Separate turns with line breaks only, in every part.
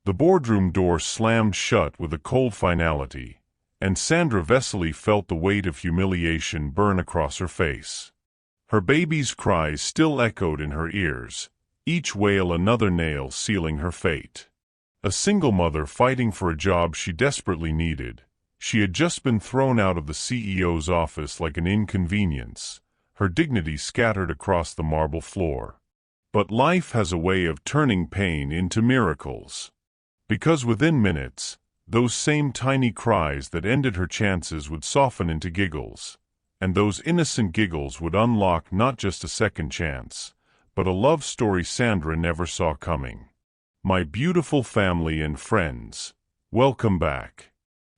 The boardroom door slammed shut with a cold finality, and Sandra Vesely felt the weight of humiliation burn across her face. Her baby's cries still echoed in her ears, each wail another nail sealing her fate. A single mother fighting for a job she desperately needed, she had just been thrown out of the CEO's office like an inconvenience, her dignity scattered across the marble floor. But life has a way of turning pain into miracles. Because within minutes, those same tiny cries that ended her chances would soften into giggles, and those innocent giggles would unlock not just a second chance, but a love story Sandra never saw coming. My beautiful family and friends, welcome back.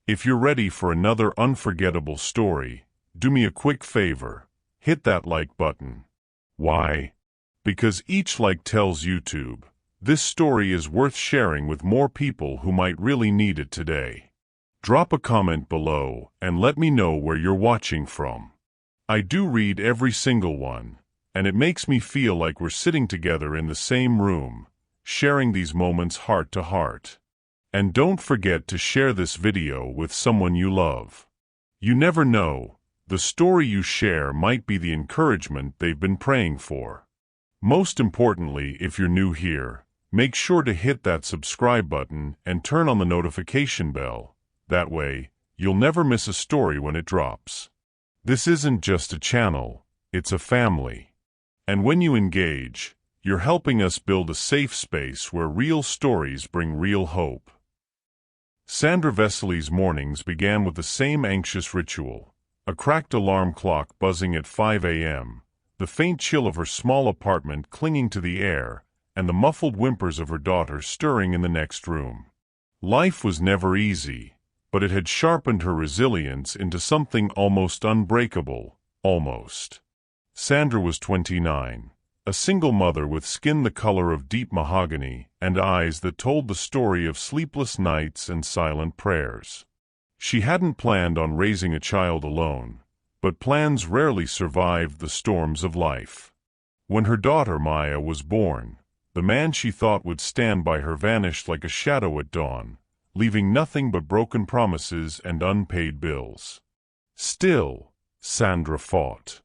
If you're ready for another unforgettable story, do me a quick favor, hit that like button. Why? Because each like tells YouTube, this story is worth sharing with more people who might really need it today. Drop a comment below and let me know where you're watching from. I do read every single one, and it makes me feel like we're sitting together in the same room, sharing these moments heart to heart. And don't forget to share this video with someone you love. You never know, the story you share might be the encouragement they've been praying for. Most importantly, if you're new here, make sure to hit that subscribe button and turn on the notification bell. That way, you'll never miss a story when it drops. This isn't just a channel, it's a family. And when you engage, you're helping us build a safe space where real stories bring real hope. Sandra Vesely's mornings began with the same anxious ritual, a cracked alarm clock buzzing at 5 a.m., the faint chill of her small apartment clinging to the air, and the muffled whimpers of her daughter stirring in the next room. Life was never easy, but it had sharpened her resilience into something almost unbreakable, almost. Sandra was 29, a single mother with skin the color of deep mahogany and eyes that told the story of sleepless nights and silent prayers. She hadn't planned on raising a child alone, but plans rarely survived the storms of life. When her daughter Maya was born, the man she thought would stand by her vanished like a shadow at dawn, leaving nothing but broken promises and unpaid bills. Still, Sandra fought.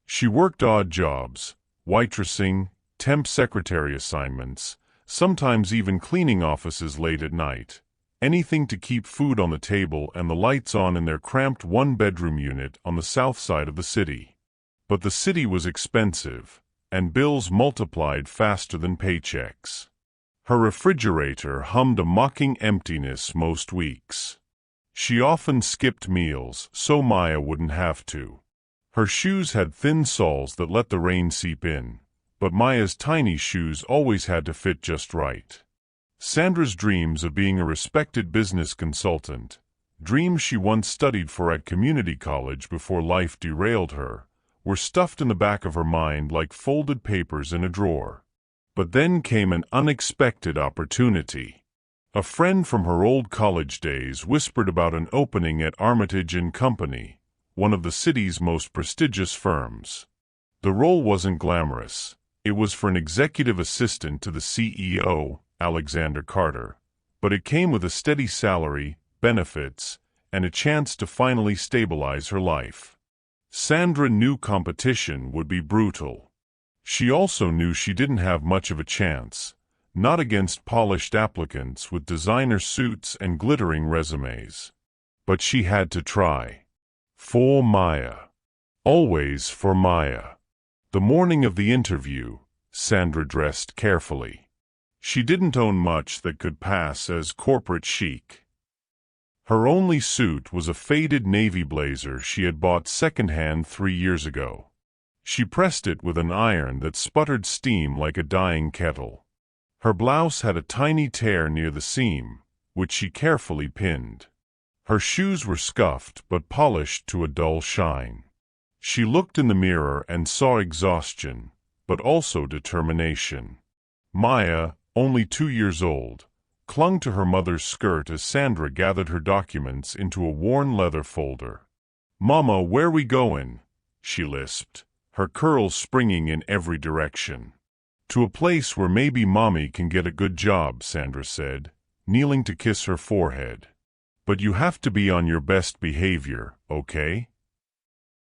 She worked odd jobs, waitressing, temp secretary assignments, sometimes even cleaning offices late at night, anything to keep food on the table and the lights on in their cramped one-bedroom unit on the south side of the city. But the city was expensive, and bills multiplied faster than paychecks. Her refrigerator hummed a mocking emptiness most weeks. She often skipped meals so Maya wouldn't have to. Her shoes had thin soles that let the rain seep in, but Maya's tiny shoes always had to fit just right. Sandra's dreams of being a respected business consultant, dreams she once studied for at community college before life derailed her, were stuffed in the back of her mind like folded papers in a drawer. But then came an unexpected opportunity. A friend from her old college days whispered about an opening at Armitage & Company, one of the city's most prestigious firms. The role wasn't glamorous. It was for an executive assistant to the CEO, Alexander Carter, but it came with a steady salary, benefits, and a chance to finally stabilize her life. Sandra knew competition would be brutal. She also knew she didn't have much of a chance, not against polished applicants with designer suits and glittering resumes. But she had to try. For Maya. Always for Maya. The morning of the interview, Sandra dressed carefully. She didn't own much that could pass as corporate chic. Her only suit was a faded navy blazer she had bought secondhand 3 years ago. She pressed it with an iron that sputtered steam like a dying kettle. Her blouse had a tiny tear near the seam, which she carefully pinned. Her shoes were scuffed but polished to a dull shine. She looked in the mirror and saw exhaustion, but also determination. Maya, only 2 years old, clung to her mother's skirt as Sandra gathered her documents into a worn leather folder. "Mama, where we goin'?" she lisped, her curls springing in every direction. "To a place where maybe Mommy can get a good job," Sandra said, kneeling to kiss her forehead. "But you have to be on your best behavior, okay?"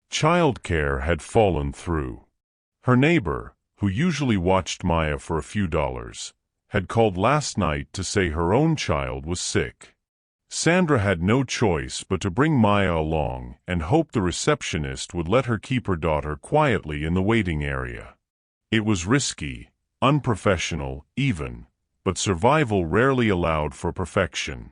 Childcare had fallen through. Her neighbor, who usually watched Maya for a few dollars, had called last night to say her own child was sick. Sandra had no choice but to bring Maya along and hope the receptionist would let her keep her daughter quietly in the waiting area. It was risky, unprofessional, even, but survival rarely allowed for perfection.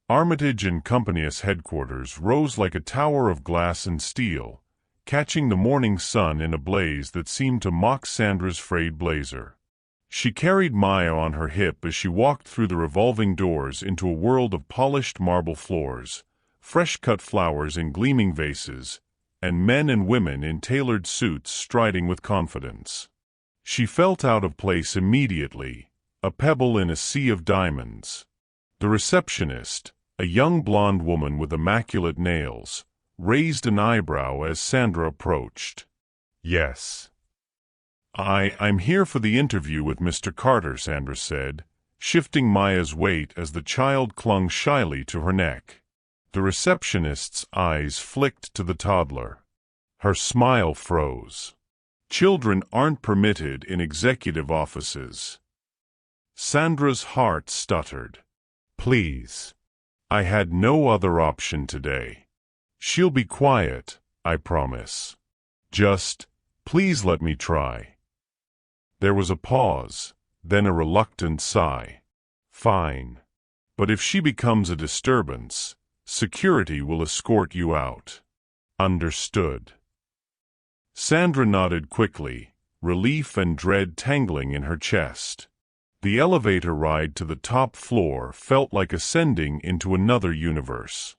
Armitage and Company's headquarters rose like a tower of glass and steel, catching the morning sun in a blaze that seemed to mock Sandra's frayed blazer. She carried Maya on her hip as she walked through the revolving doors into a world of polished marble floors, fresh-cut flowers in gleaming vases, and men and women in tailored suits striding with confidence. She felt out of place immediately, a pebble in a sea of diamonds. The receptionist, a young blonde woman with immaculate nails, raised an eyebrow as Sandra approached. "Yes. I'm here for the interview with Mr. Carter," Sandra said, shifting Maya's weight as the child clung shyly to her neck. The receptionist's eyes flicked to the toddler. Her smile froze. "Children aren't permitted in executive offices." Sandra's heart stuttered. "Please. I had no other option today. She'll be quiet, I promise. Just, please let me try." There was a pause, then a reluctant sigh. "Fine. But if she becomes a disturbance, security will escort you out." "Understood." Sandra nodded quickly, relief and dread tangling in her chest. The elevator ride to the top floor felt like ascending into another universe.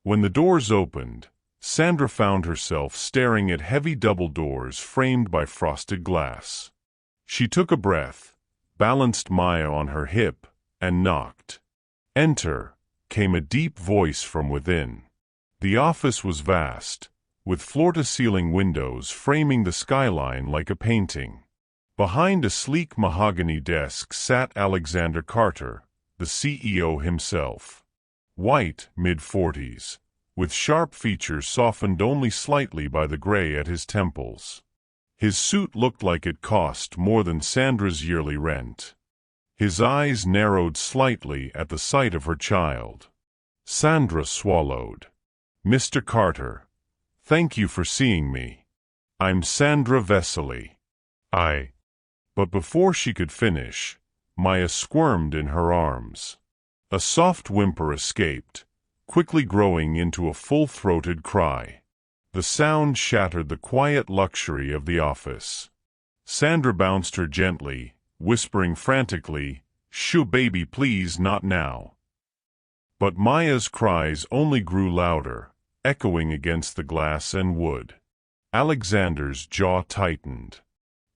When the doors opened, Sandra found herself staring at heavy double doors framed by frosted glass. She took a breath, balanced Maya on her hip, and knocked. "Enter," came a deep voice from within. The office was vast, with floor-to-ceiling windows framing the skyline like a painting. Behind a sleek mahogany desk sat Alexander Carter, the CEO himself. White, mid-40s, with sharp features softened only slightly by the gray at his temples. His suit looked like it cost more than Sandra's yearly rent. His eyes narrowed slightly at the sight of her child. Sandra swallowed. "Mr. Carter, thank you for seeing me. I'm Sandra Vesely. But before she could finish, Maya squirmed in her arms. A soft whimper escaped, quickly growing into a full-throated cry. The sound shattered the quiet luxury of the office. Sandra bounced her gently, whispering frantically, "Shoo, baby, please, not now." But Maya's cries only grew louder, echoing against the glass and wood. Alexander's jaw tightened.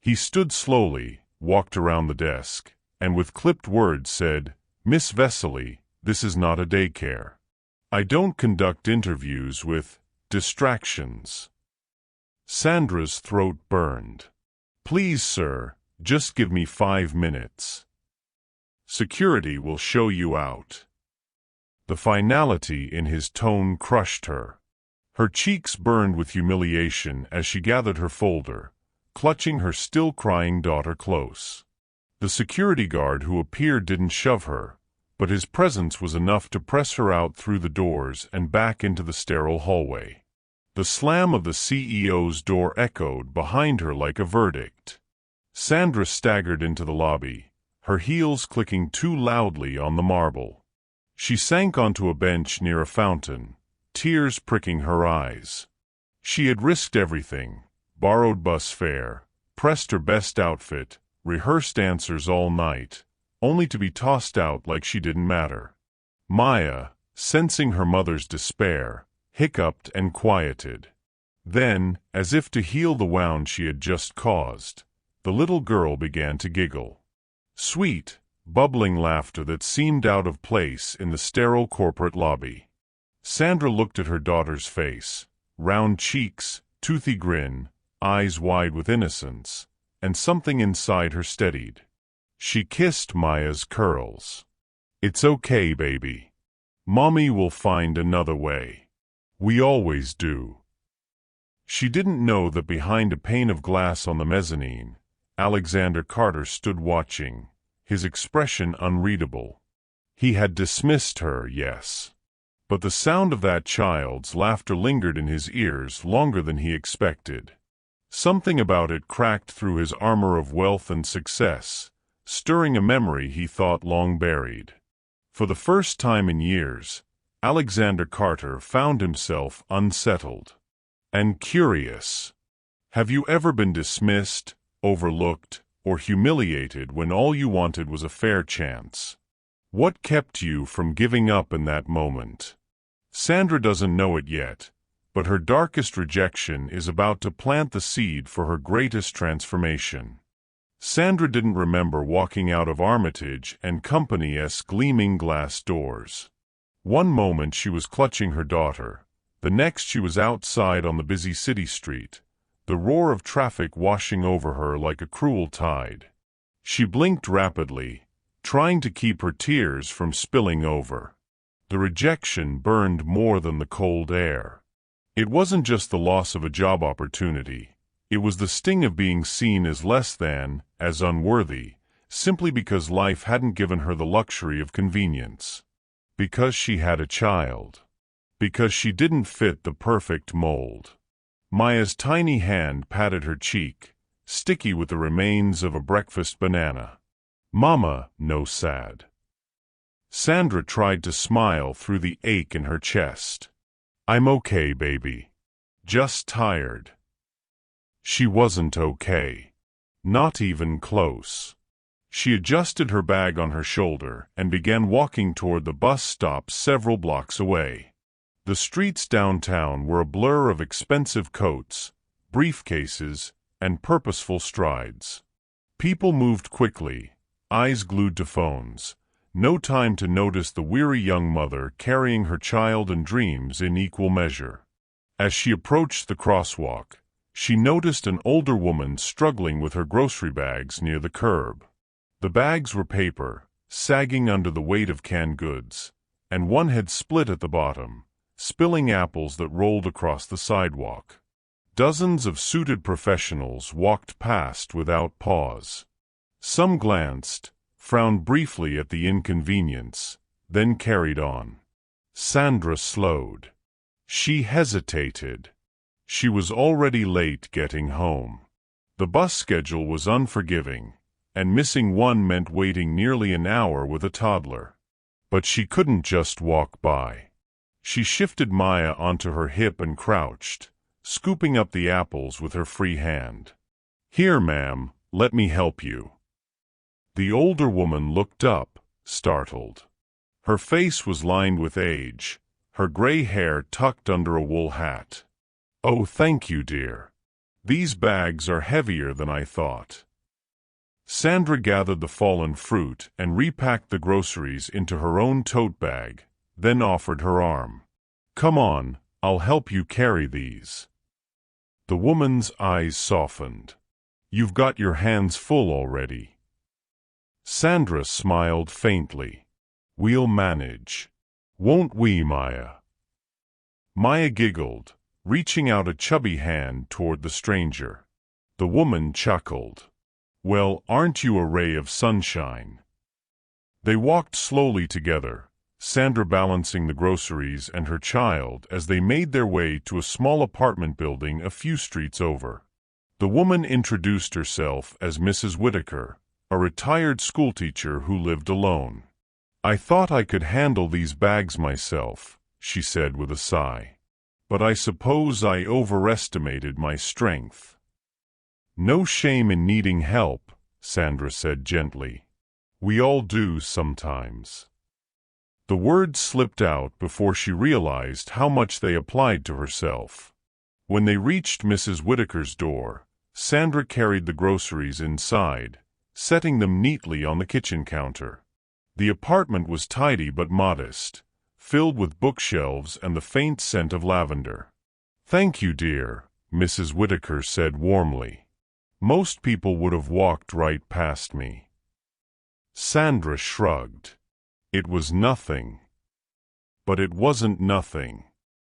He stood slowly, walked around the desk, and with clipped words said, "Miss Vesely, this is not a daycare. I don't conduct interviews with distractions." Sandra's throat burned. "Please, sir, just give me 5 minutes. Security will show you out." The finality in his tone crushed her. Her cheeks burned with humiliation as she gathered her folder, clutching her still-crying daughter close. The security guard who appeared didn't shove her, but his presence was enough to press her out through the doors and back into the sterile hallway. The slam of the CEO's door echoed behind her like a verdict. Sandra staggered into the lobby, her heels clicking too loudly on the marble. She sank onto a bench near a fountain, tears pricking her eyes. She had risked everything, borrowed bus fare, pressed her best outfit, rehearsed answers all night, only to be tossed out like she didn't matter. Maya, sensing her mother's despair, hiccuped and quieted. Then, as if to heal the wound she had just caused, the little girl began to giggle. Sweet, bubbling laughter that seemed out of place in the sterile corporate lobby. Sandra looked at her daughter's face, round cheeks, toothy grin, eyes wide with innocence, and something inside her steadied. She kissed Maya's curls. It's okay, baby. Mommy will find another way. We always do. She didn't know that behind a pane of glass on the mezzanine, Alexander Carter stood watching, his expression unreadable. He had dismissed her, yes. But the sound of that child's laughter lingered in his ears longer than he expected. Something about it cracked through his armor of wealth and success, stirring a memory he thought long buried. For the first time in years, Alexander Carter found himself unsettled and curious. Have you ever been dismissed, overlooked, or humiliated when all you wanted was a fair chance? What kept you from giving up in that moment? Sandra doesn't know it yet, but her darkest rejection is about to plant the seed for her greatest transformation. Sandra didn't remember walking out of Armitage and Company's gleaming glass doors. One moment she was clutching her daughter, the next she was outside on the busy city street, the roar of traffic washing over her like a cruel tide. She blinked rapidly, trying to keep her tears from spilling over. The rejection burned more than the cold air. It wasn't just the loss of a job opportunity. It was the sting of being seen as less than, as unworthy, simply because life hadn't given her the luxury of convenience. Because she had a child. Because she didn't fit the perfect mold. Maya's tiny hand patted her cheek, sticky with the remains of a breakfast banana. Mama, no sad. Sandra tried to smile through the ache in her chest. I'm okay, baby. Just tired. She wasn't okay. Not even close. She adjusted her bag on her shoulder and began walking toward the bus stop several blocks away. The streets downtown were a blur of expensive coats, briefcases, and purposeful strides. People moved quickly, eyes glued to phones, no time to notice the weary young mother carrying her child and dreams in equal measure. As she approached the crosswalk, she noticed an older woman struggling with her grocery bags near the curb. The bags were paper, sagging under the weight of canned goods, and one had split at the bottom, spilling apples that rolled across the sidewalk. Dozens of suited professionals walked past without pause. Some glanced, frowned briefly at the inconvenience, then carried on. Sandra slowed. She hesitated. She was already late getting home. The bus schedule was unforgiving, and missing one meant waiting nearly an hour with a toddler. But she couldn't just walk by. She shifted Maya onto her hip and crouched, scooping up the apples with her free hand. Here, ma'am, let me help you. The older woman looked up, startled. Her face was lined with age, her gray hair tucked under a wool hat. Oh, thank you, dear. These bags are heavier than I thought. Sandra gathered the fallen fruit and repacked the groceries into her own tote bag, then offered her arm. Come on, I'll help you carry these. The woman's eyes softened. You've got your hands full already. Sandra smiled faintly. We'll manage. Won't we, Maya? Maya giggled, reaching out a chubby hand toward the stranger. The woman chuckled. Well, aren't you a ray of sunshine? They walked slowly together, Sandra balancing the groceries and her child as they made their way to a small apartment building a few streets over. The woman introduced herself as Mrs. Whitaker, a retired schoolteacher who lived alone. I thought I could handle these bags myself, she said with a sigh. But I suppose I overestimated my strength. No shame in needing help, Sandra said gently. We all do sometimes. The words slipped out before she realized how much they applied to herself. When they reached Mrs. Whitaker's door, Sandra carried the groceries inside, setting them neatly on the kitchen counter. The apartment was tidy but modest, filled with bookshelves and the faint scent of lavender. Thank you, dear, Mrs. Whitaker said warmly. Most people would have walked right past me. Sandra shrugged. It was nothing. But it wasn't nothing.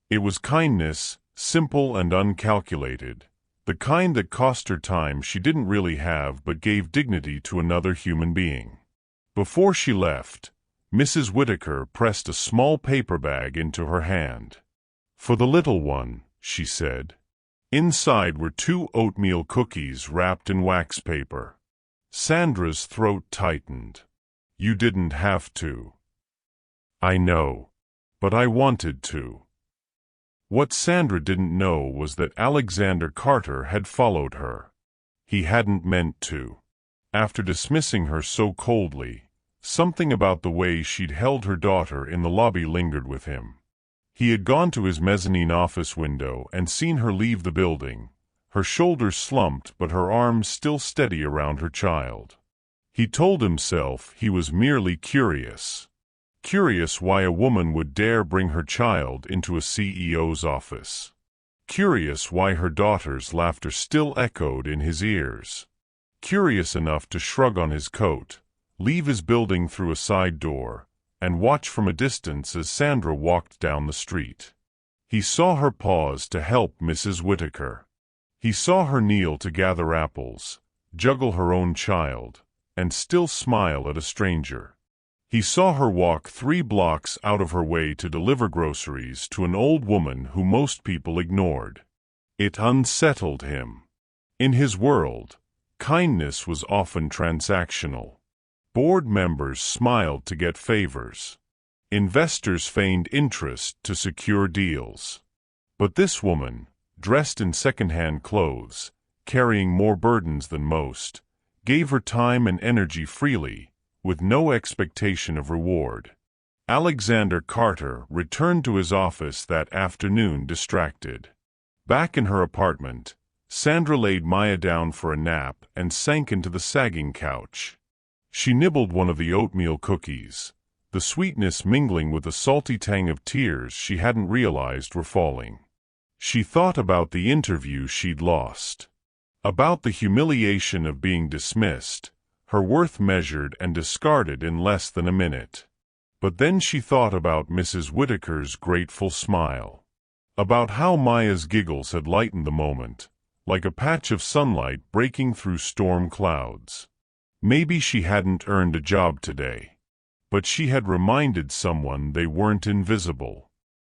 It was kindness, simple and uncalculated, the kind that cost her time she didn't really have but gave dignity to another human being. Before she left, Mrs. Whittaker pressed a small paper bag into her hand. "For the little one," she said. Inside were 2 oatmeal cookies wrapped in wax paper. Sandra's throat tightened. "You didn't have to." "I know. But I wanted to." What Sandra didn't know was that Alexander Carter had followed her. He hadn't meant to. After dismissing her so coldly, something about the way she'd held her daughter in the lobby lingered with him. He had gone to his mezzanine office window and seen her leave the building, her shoulders slumped but her arms still steady around her child. He told himself he was merely curious. Curious why a woman would dare bring her child into a CEO's office. Curious why her daughter's laughter still echoed in his ears. Curious enough to shrug on his coat, leave his building through a side door, and watch from a distance as Sandra walked down the street. He saw her pause to help Mrs. Whittaker. He saw her kneel to gather apples, juggle her own child, and still smile at a stranger. He saw her walk 3 blocks out of her way to deliver groceries to an old woman who most people ignored. It unsettled him. In his world, kindness was often transactional. Board members smiled to get favors. Investors feigned interest to secure deals. But this woman, dressed in second-hand clothes, carrying more burdens than most, gave her time and energy freely, with no expectation of reward. Alexander Carter returned to his office that afternoon distracted. Back in her apartment, Sandra laid Maya down for a nap and sank into the sagging couch. She nibbled one of the oatmeal cookies, the sweetness mingling with the salty tang of tears she hadn't realized were falling. She thought about the interview she'd lost, about the humiliation of being dismissed, her worth measured and discarded in less than a minute. But then she thought about Mrs. Whittaker's grateful smile, about how Maya's giggles had lightened the moment, like a patch of sunlight breaking through storm clouds. Maybe she hadn't earned a job today, but she had reminded someone they weren't invisible.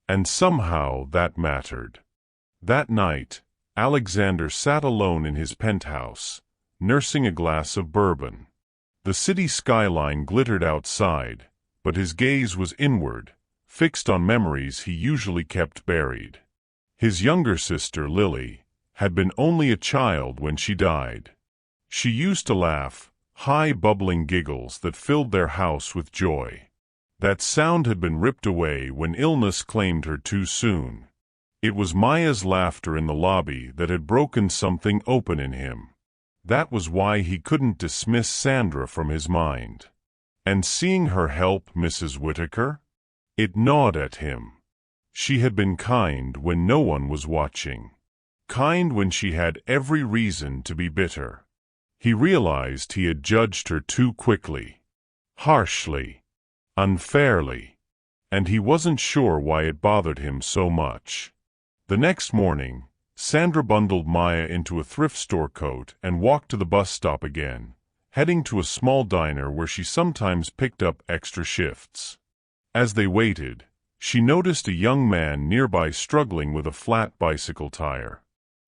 And somehow that mattered. That night, Alexander sat alone in his penthouse, nursing a glass of bourbon. The city skyline glittered outside, but his gaze was inward, fixed on memories he usually kept buried. His younger sister, Lily, had been only a child when she died. She used to laugh, high bubbling giggles that filled their house with joy. That sound had been ripped away when illness claimed her too soon. It was Maya's laughter in the lobby that had broken something open in him. That was why he couldn't dismiss Sandra from his mind. And seeing her help Mrs. Whittaker? It gnawed at him. She had been kind when no one was watching. Kind when she had every reason to be bitter. He realized he had judged her too quickly. Harshly. Unfairly. And he wasn't sure why it bothered him so much. The next morning, Sandra bundled Maya into a thrift store coat and walked to the bus stop again, heading to a small diner where she sometimes picked up extra shifts. As they waited, she noticed a young man nearby struggling with a flat bicycle tire.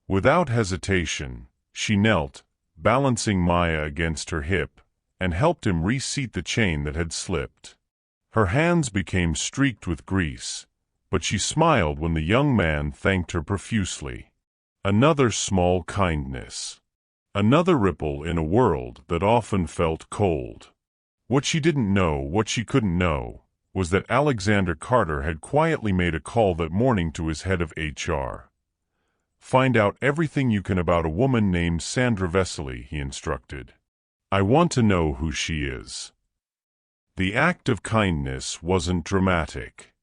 Without hesitation, she knelt, balancing Maya against her hip, and helped him reseat the chain that had slipped. Her hands became streaked with grease, but she smiled when the young man thanked her profusely. Another small kindness. Another ripple in a world that often felt cold. What she didn't know, what she couldn't know, was that Alexander Carter had quietly made a call that morning to his head of HR. "Find out everything you can about a woman named Sandra Vesely," he instructed. "I want to know who she is." The act of kindness wasn't dramatic.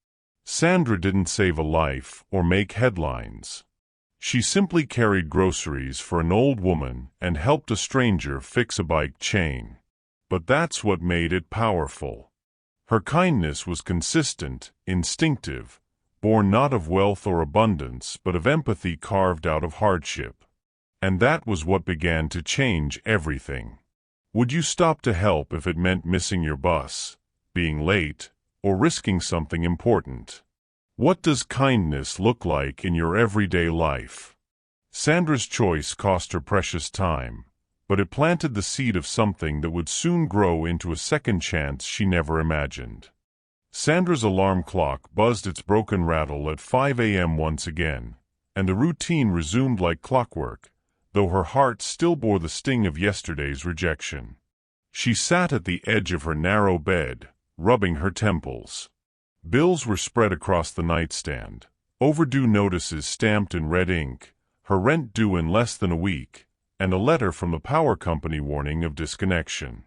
Sandra didn't save a life or make headlines. She simply carried groceries for an old woman and helped a stranger fix a bike chain. But that's what made it powerful. Her kindness was consistent, instinctive, born not of wealth or abundance but of empathy carved out of hardship. And that was what began to change everything. Would you stop to help if it meant missing your bus, being late, or risking something important? What does kindness look like in your everyday life? Sandra's choice cost her precious time, but it planted the seed of something that would soon grow into a second chance she never imagined. Sandra's alarm clock buzzed its broken rattle at 5 a.m. once again, and the routine resumed like clockwork, though her heart still bore the sting of yesterday's rejection. She sat at the edge of her narrow bed, rubbing her temples. Bills were spread across the nightstand, overdue notices stamped in red ink, her rent due in less than a week, and a letter from the power company warning of disconnection.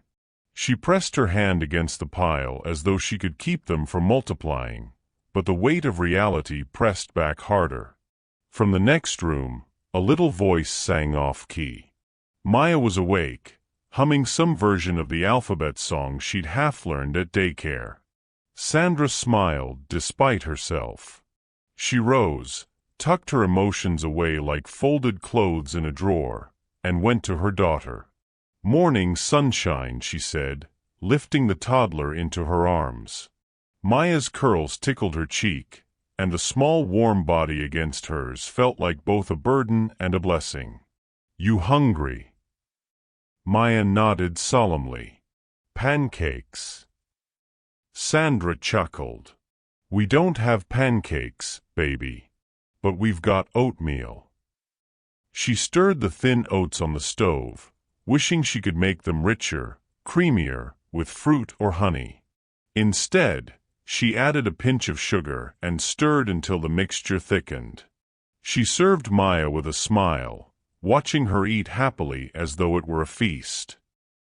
She pressed her hand against the pile as though she could keep them from multiplying, but the weight of reality pressed back harder. From the next room, a little voice sang off-key. Maya was awake, humming some version of the alphabet song she'd half-learned at daycare. Sandra smiled despite herself. She rose, tucked her emotions away like folded clothes in a drawer, and went to her daughter. "Morning sunshine," she said, lifting the toddler into her arms. Maya's curls tickled her cheek, and the small warm body against hers felt like both a burden and a blessing. "You hungry?" Maya nodded solemnly. "Pancakes." Sandra chuckled. "We don't have pancakes, baby. But we've got oatmeal." She stirred the thin oats on the stove, wishing she could make them richer, creamier, with fruit or honey. Instead, she added a pinch of sugar and stirred until the mixture thickened. She served Maya with a smile, watching her eat happily as though it were a feast.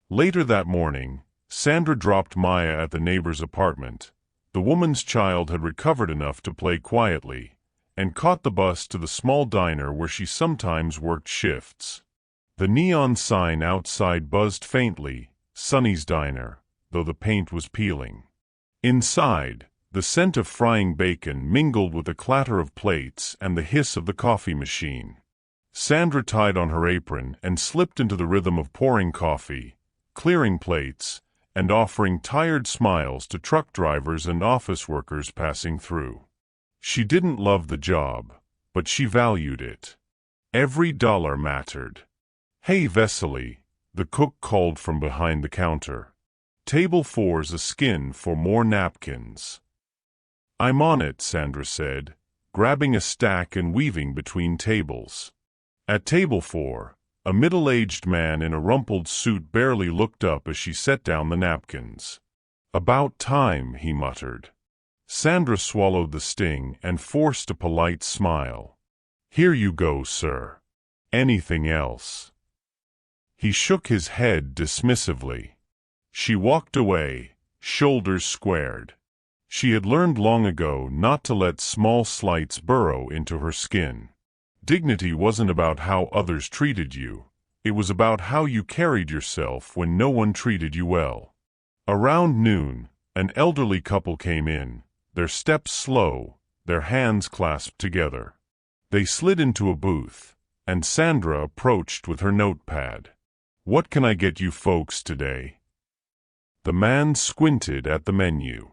Later that morning, Sandra dropped Maya at the neighbor's apartment. The woman's child had recovered enough to play quietly, and caught the bus to the small diner where she sometimes worked shifts. The neon sign outside buzzed faintly, "Sonny's Diner," though the paint was peeling. Inside, the scent of frying bacon mingled with the clatter of plates and the hiss of the coffee machine. Sandra tied on her apron and slipped into the rhythm of pouring coffee, clearing plates, and offering tired smiles to truck drivers and office workers passing through. She didn't love the job, but she valued it. Every dollar mattered. "Hey Vesely," the cook called from behind the counter. "Table 4's a skin for more napkins." "I'm on it," Sandra said, grabbing a stack and weaving between tables. At table 4, a middle-aged man in a rumpled suit barely looked up as she set down the napkins. "About time," he muttered. Sandra swallowed the sting and forced a polite smile. "Here you go, sir. Anything else?" He shook his head dismissively. She walked away, shoulders squared. She had learned long ago not to let small slights burrow into her skin. Dignity wasn't about how others treated you. It was about how you carried yourself when no one treated you well. Around noon, an elderly couple came in, their steps slow, their hands clasped together. They slid into a booth, and Sandra approached with her notepad. "What can I get you folks today?" The man squinted at the menu.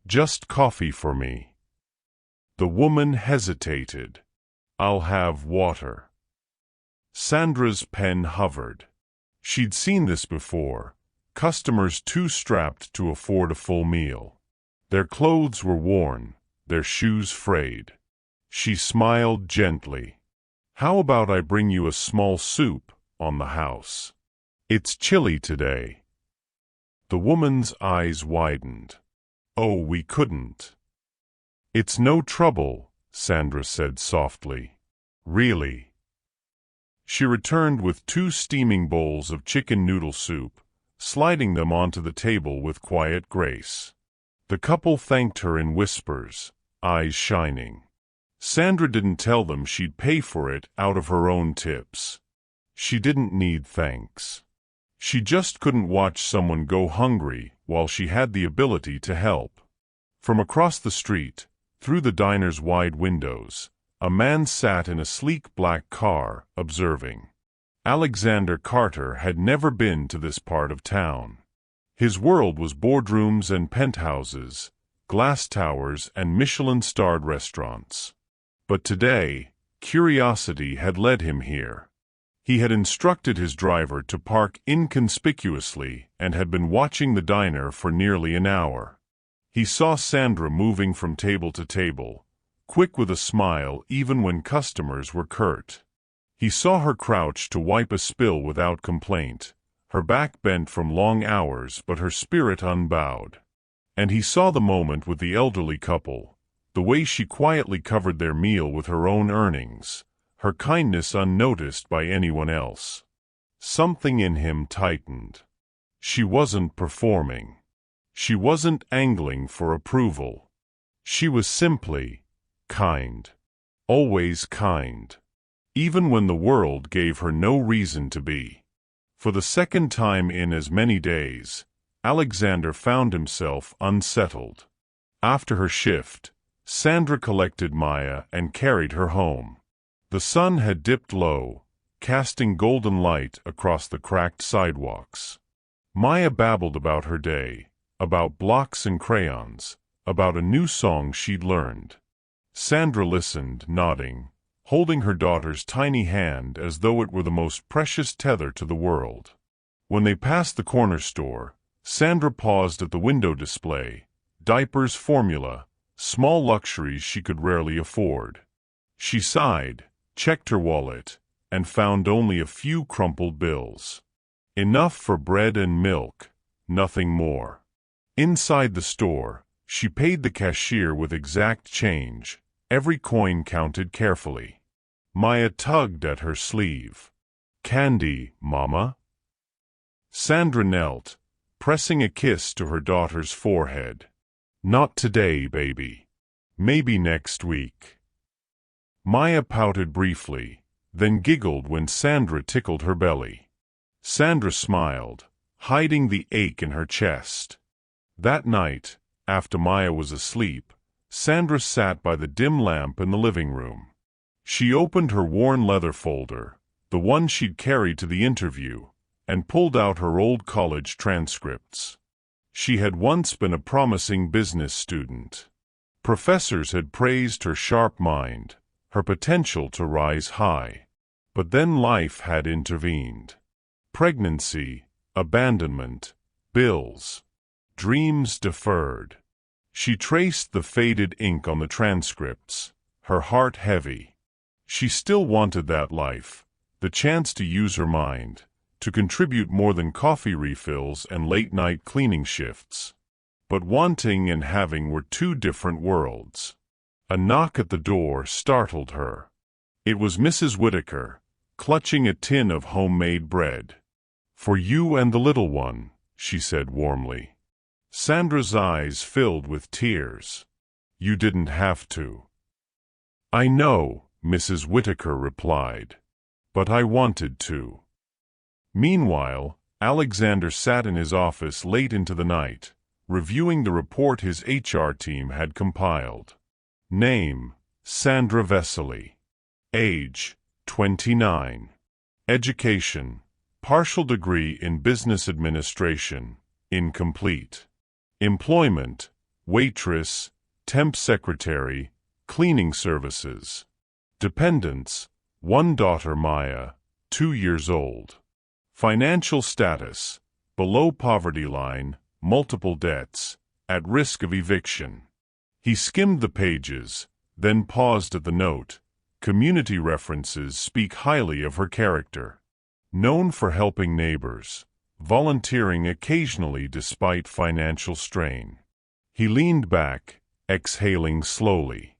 "Just coffee for me." The woman hesitated. "I'll have water." Sandra's pen hovered. She'd seen this before, customers too strapped to afford a full meal. Their clothes were worn, their shoes frayed. She smiled gently. "How about I bring you a small soup on the house? It's chilly today." The woman's eyes widened. "Oh, we couldn't." "It's no trouble," Sandra said softly. "Really." She returned with 2 steaming bowls of chicken noodle soup, sliding them onto the table with quiet grace. The couple thanked her in whispers, eyes shining. Sandra didn't tell them she'd pay for it out of her own tips. She didn't need thanks. She just couldn't watch someone go hungry while she had the ability to help. From across the street, through the diner's wide windows, a man sat in a sleek black car, observing. Alexander Carter had never been to this part of town. His world was boardrooms and penthouses, glass towers and Michelin-starred restaurants. But today, curiosity had led him here. He had instructed his driver to park inconspicuously and had been watching the diner for nearly an hour. He saw Sandra moving from table to table, quick with a smile even when customers were curt. He saw her crouch to wipe a spill without complaint, her back bent from long hours but her spirit unbowed. And he saw the moment with the elderly couple, the way she quietly covered their meal with her own earnings, her kindness unnoticed by anyone else. Something in him tightened. She wasn't performing. She wasn't angling for approval. She was simply kind. Always kind. Even when the world gave her no reason to be. For the second time in as many days, Alexander found himself unsettled. After her shift, Sandra collected Maya and carried her home. The sun had dipped low, casting golden light across the cracked sidewalks. Maya babbled about her day, about blocks and crayons, about a new song she'd learned. Sandra listened, nodding, holding her daughter's tiny hand as though it were the most precious tether to the world. When they passed the corner store, Sandra paused at the window display, diapers, formula, small luxuries she could rarely afford. She sighed, checked her wallet, and found only a few crumpled bills. Enough for bread and milk, nothing more. Inside the store, she paid the cashier with exact change, every coin counted carefully. Maya tugged at her sleeve. "Candy, Mama?" Sandra knelt, pressing a kiss to her daughter's forehead. "Not today, baby. Maybe next week." Maya pouted briefly, then giggled when Sandra tickled her belly. Sandra smiled, hiding the ache in her chest. That night, after Maya was asleep, Sandra sat by the dim lamp in the living room. She opened her worn leather folder, the one she'd carried to the interview, and pulled out her old college transcripts. She had once been a promising business student. Professors had praised her sharp mind, her potential to rise high. But then life had intervened. Pregnancy, abandonment, bills, dreams deferred. She traced the faded ink on the transcripts, her heart heavy. She still wanted that life, the chance to use her mind, to contribute more than coffee refills and late-night cleaning shifts. But wanting and having were two different worlds. A knock at the door startled her. It was Mrs. Whitaker, clutching a tin of homemade bread. "For you and the little one," she said warmly. Sandra's eyes filled with tears. "You didn't have to." "I know," Mrs. Whitaker replied. "But I wanted to." Meanwhile, Alexander sat in his office late into the night, reviewing the report his HR team had compiled. Name, Sandra Vesely. Age, 29. Education, partial degree in business administration, incomplete. Employment, waitress, temp secretary, cleaning services. Dependents, one daughter Maya, 2 years old. Financial status, below poverty line, multiple debts, at risk of eviction. He skimmed the pages, then paused at the note. Community references speak highly of her character. Known for helping neighbors, volunteering occasionally despite financial strain. He leaned back, exhaling slowly.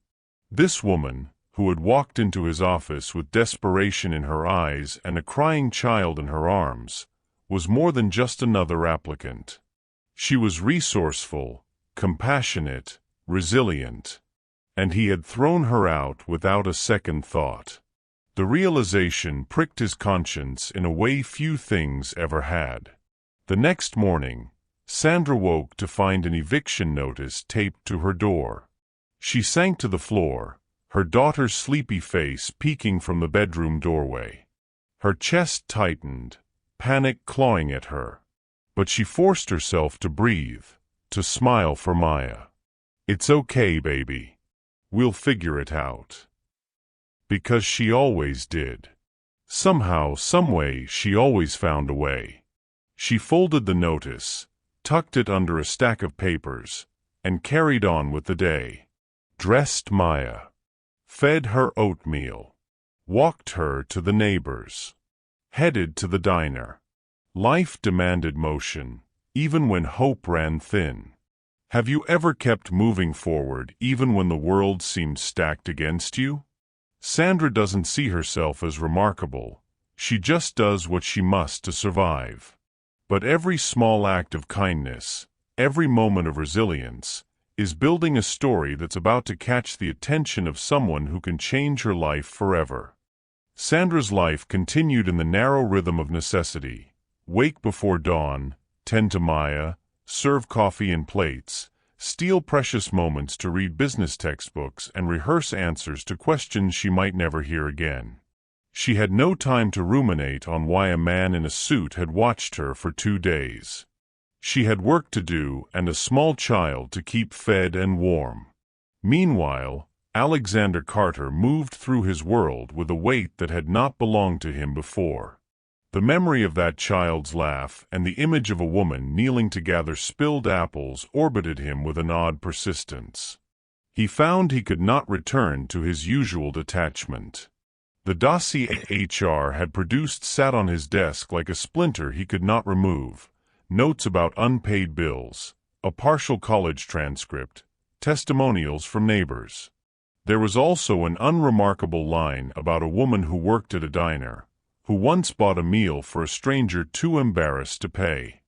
This woman, who had walked into his office with desperation in her eyes and a crying child in her arms, was more than just another applicant. She was resourceful, compassionate, resilient. And he had thrown her out without a second thought. The realization pricked his conscience in a way few things ever had. The next morning, Sandra woke to find an eviction notice taped to her door. She sank to the floor, her daughter's sleepy face peeking from the bedroom doorway. Her chest tightened, panic clawing at her. But she forced herself to breathe, to smile for Maya. "It's okay, baby. We'll figure it out." Because she always did. Somehow, someway, she always found a way. She folded the notice, tucked it under a stack of papers, and carried on with the day. Dressed Maya. Fed her oatmeal. Walked her to the neighbors. Headed to the diner. Life demanded motion, even when hope ran thin. Have you ever kept moving forward even when the world seemed stacked against you? Sandra doesn't see herself as remarkable. She just does what she must to survive. But every small act of kindness, every moment of resilience, is building a story that's about to catch the attention of someone who can change her life forever. Sandra's life continued in the narrow rhythm of necessity. Wake before dawn, tend to Maya, serve coffee in plates, steal precious moments to read business textbooks and rehearse answers to questions she might never hear again. She had no time to ruminate on why a man in a suit had watched her for 2 days. She had work to do and a small child to keep fed and warm. Meanwhile, Alexander Carter moved through his world with a weight that had not belonged to him before. The memory of that child's laugh and the image of a woman kneeling to gather spilled apples orbited him with an odd persistence. He found he could not return to his usual detachment. The dossier HR had produced sat on his desk like a splinter he could not remove. Notes about unpaid bills, a partial college transcript, testimonials from neighbors. There was also an unremarkable line about a woman who worked at a diner, who once bought a meal for a stranger too embarrassed to pay.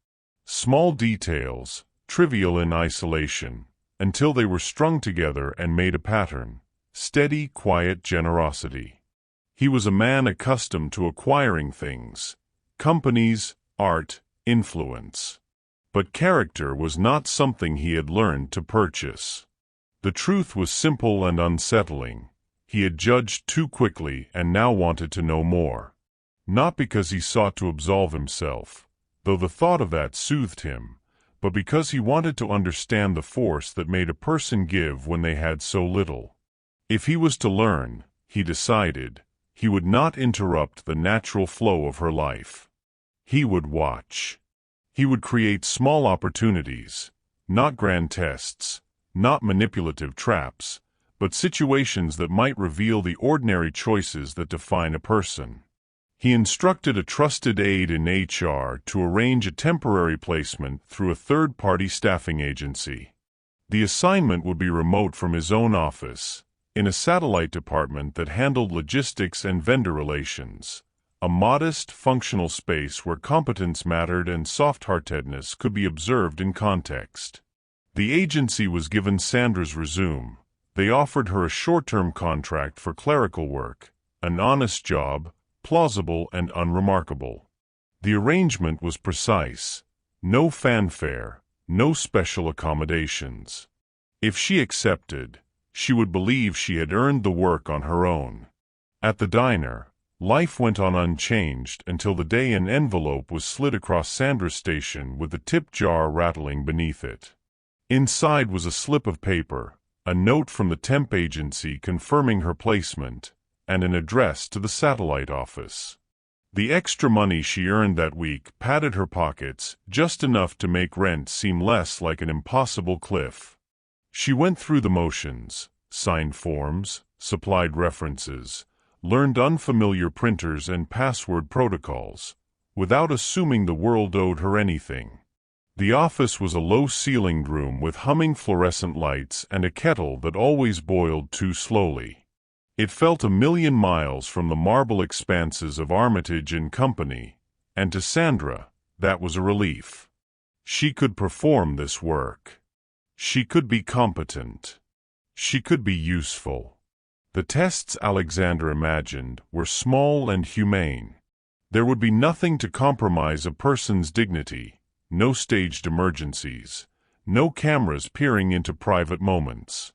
Small details, trivial in isolation, until they were strung together and made a pattern. Steady, quiet generosity. He was a man accustomed to acquiring things, companies, art, influence. But character was not something he had learned to purchase. The truth was simple and unsettling. He had judged too quickly and now wanted to know more. Not because he sought to absolve himself, though the thought of that soothed him, but because he wanted to understand the force that made a person give when they had so little. If he was to learn, he decided, he would not interrupt the natural flow of her life. He would watch. He would create small opportunities, not grand tests, not manipulative traps, but situations that might reveal the ordinary choices that define a person. He instructed a trusted aide in HR to arrange a temporary placement through a third-party staffing agency. The assignment would be remote from his own office, in a satellite department that handled logistics and vendor relations, a modest, functional space where competence mattered and soft-heartedness could be observed in context. The agency was given Sandra's resume. They offered her a short-term contract for clerical work, an honest job, plausible and unremarkable. The arrangement was precise. No fanfare, no special accommodations. If she accepted, she would believe she had earned the work on her own. At the diner, life went on unchanged until the day an envelope was slid across Sandra's station with the tip jar rattling beneath it. Inside was a slip of paper, a note from the temp agency confirming her placement, and an address to the satellite office. The extra money she earned that week padded her pockets just enough to make rent seem less like an impossible cliff. She went through the motions, signed forms, supplied references, learned unfamiliar printers and password protocols, without assuming the world owed her anything. The office was a low-ceilinged room with humming fluorescent lights and a kettle that always boiled too slowly. It felt 1,000,000 miles from the marble expanses of Armitage and Company, and to Sandra, that was a relief. She could perform this work. She could be competent. She could be useful. The tests Alexander imagined were small and humane. There would be nothing to compromise a person's dignity, no staged emergencies, no cameras peering into private moments.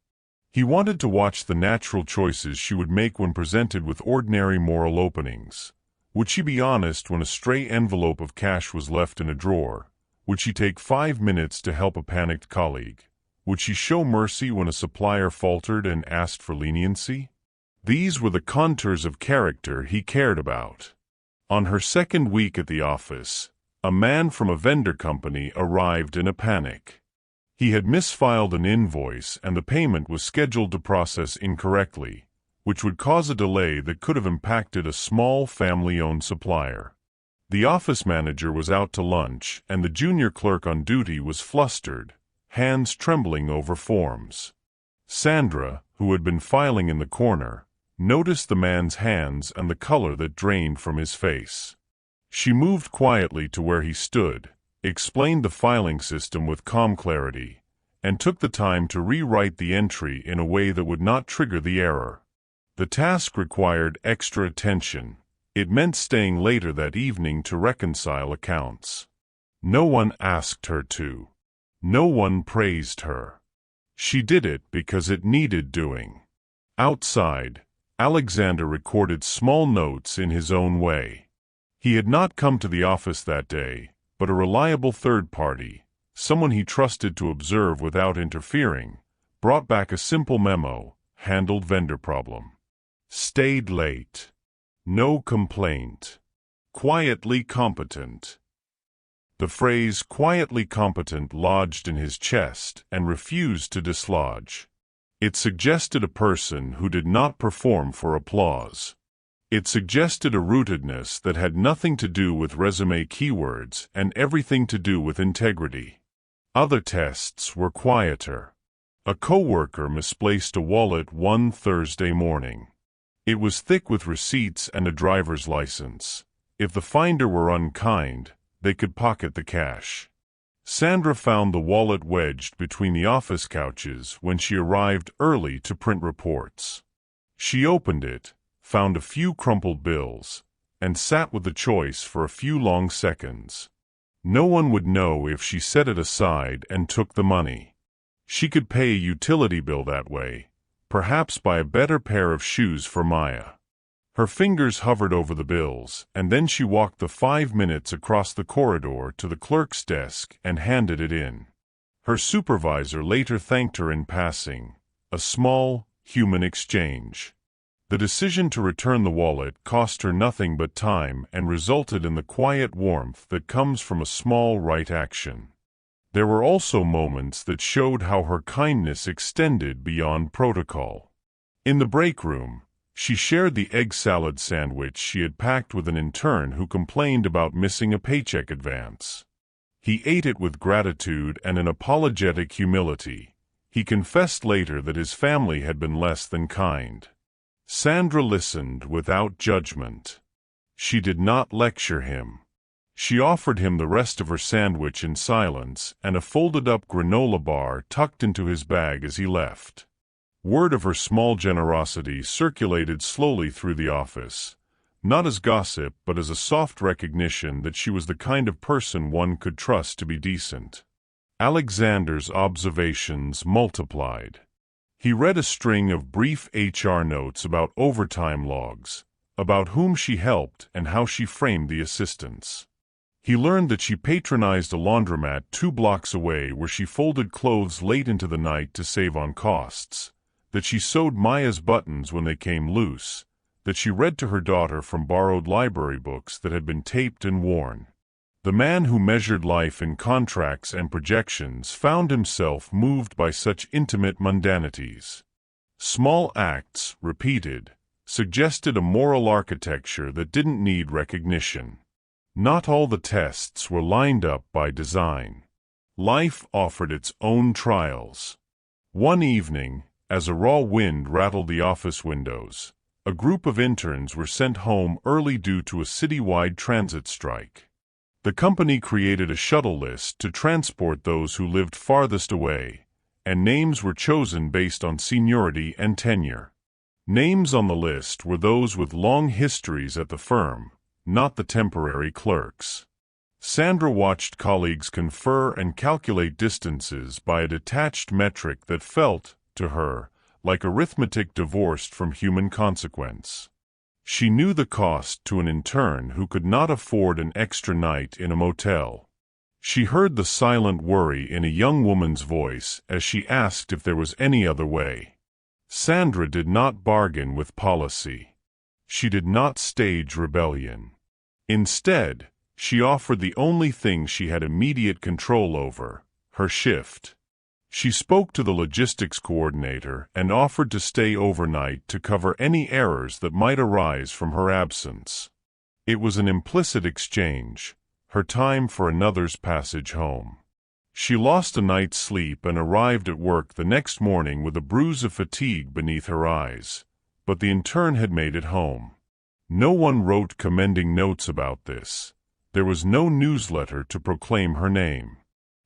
He wanted to watch the natural choices she would make when presented with ordinary moral openings. Would she be honest when a stray envelope of cash was left in a drawer? Would she take 5 minutes to help a panicked colleague? Would she show mercy when a supplier faltered and asked for leniency? These were the contours of character he cared about. On her second week at the office, a man from a vendor company arrived in a panic. He had misfiled an invoice and the payment was scheduled to process incorrectly, which would cause a delay that could have impacted a small family-owned supplier. The office manager was out to lunch and the junior clerk on duty was flustered, hands trembling over forms. Sandra, who had been filing in the corner, noticed the man's hands and the color that drained from his face. She moved quietly to where he stood, explained the filing system with calm clarity, and took the time to rewrite the entry in a way that would not trigger the error. The task required extra attention. It meant staying later that evening to reconcile accounts. No one asked her to. No one praised her. She did it because it needed doing. Outside, Alexander recorded small notes in his own way. He had not come to the office that day, but a reliable third party, someone he trusted to observe without interfering, brought back a simple memo, handled vendor problem. Stayed late. No complaint. Quietly competent. The phrase quietly competent lodged in his chest and refused to dislodge. It suggested a person who did not perform for applause. It suggested a rootedness that had nothing to do with resume keywords and everything to do with integrity. Other tests were quieter. A coworker misplaced a wallet one Thursday morning. It was thick with receipts and a driver's license. If the finder were unkind, they could pocket the cash. Sandra found the wallet wedged between the office couches when she arrived early to print reports. She opened it, found a few crumpled bills, and sat with the choice for a few long seconds. No one would know if she set it aside and took the money. She could pay a utility bill that way, perhaps buy a better pair of shoes for Maya. Her fingers hovered over the bills, and then she walked the 5 minutes across the corridor to the clerk's desk and handed it in. Her supervisor later thanked her in passing, a small, human exchange. The decision to return the wallet cost her nothing but time and resulted in the quiet warmth that comes from a small right action. There were also moments that showed how her kindness extended beyond protocol. In the break room, she shared the egg salad sandwich she had packed with an intern who complained about missing a paycheck advance. He ate it with gratitude and an apologetic humility. He confessed later that his family had been less than kind. Sandra listened without judgment. She did not lecture him. She offered him the rest of her sandwich in silence and a folded-up granola bar tucked into his bag as he left. Word of her small generosity circulated slowly through the office, not as gossip but as a soft recognition that she was the kind of person one could trust to be decent. Alexander's observations multiplied. He read a string of brief HR notes about overtime logs, about whom she helped and how she framed the assistants. He learned that she patronized a laundromat 2 blocks away where she folded clothes late into the night to save on costs, that she sewed Maya's buttons when they came loose, that she read to her daughter from borrowed library books that had been taped and worn. The man who measured life in contracts and projections found himself moved by such intimate mundanities. Small acts, repeated, suggested a moral architecture that didn't need recognition. Not all the tests were lined up by design. Life offered its own trials. One evening, as a raw wind rattled the office windows, a group of interns were sent home early due to a citywide transit strike. The company created a shuttle list to transport those who lived farthest away, and names were chosen based on seniority and tenure. Names on the list were those with long histories at the firm, not the temporary clerks. Sandra watched colleagues confer and calculate distances by a detached metric that felt, to her, like arithmetic divorced from human consequence. She knew the cost to an intern who could not afford an extra night in a motel. She heard the silent worry in a young woman's voice as she asked if there was any other way. Sandra did not bargain with policy. She did not stage rebellion. Instead, she offered the only thing she had immediate control over, her shift. She spoke to the logistics coordinator and offered to stay overnight to cover any errors that might arise from her absence. It was an implicit exchange, her time for another's passage home. She lost a night's sleep and arrived at work the next morning with a bruise of fatigue beneath her eyes, but the intern had made it home. No one wrote commending notes about this. There was no newsletter to proclaim her name.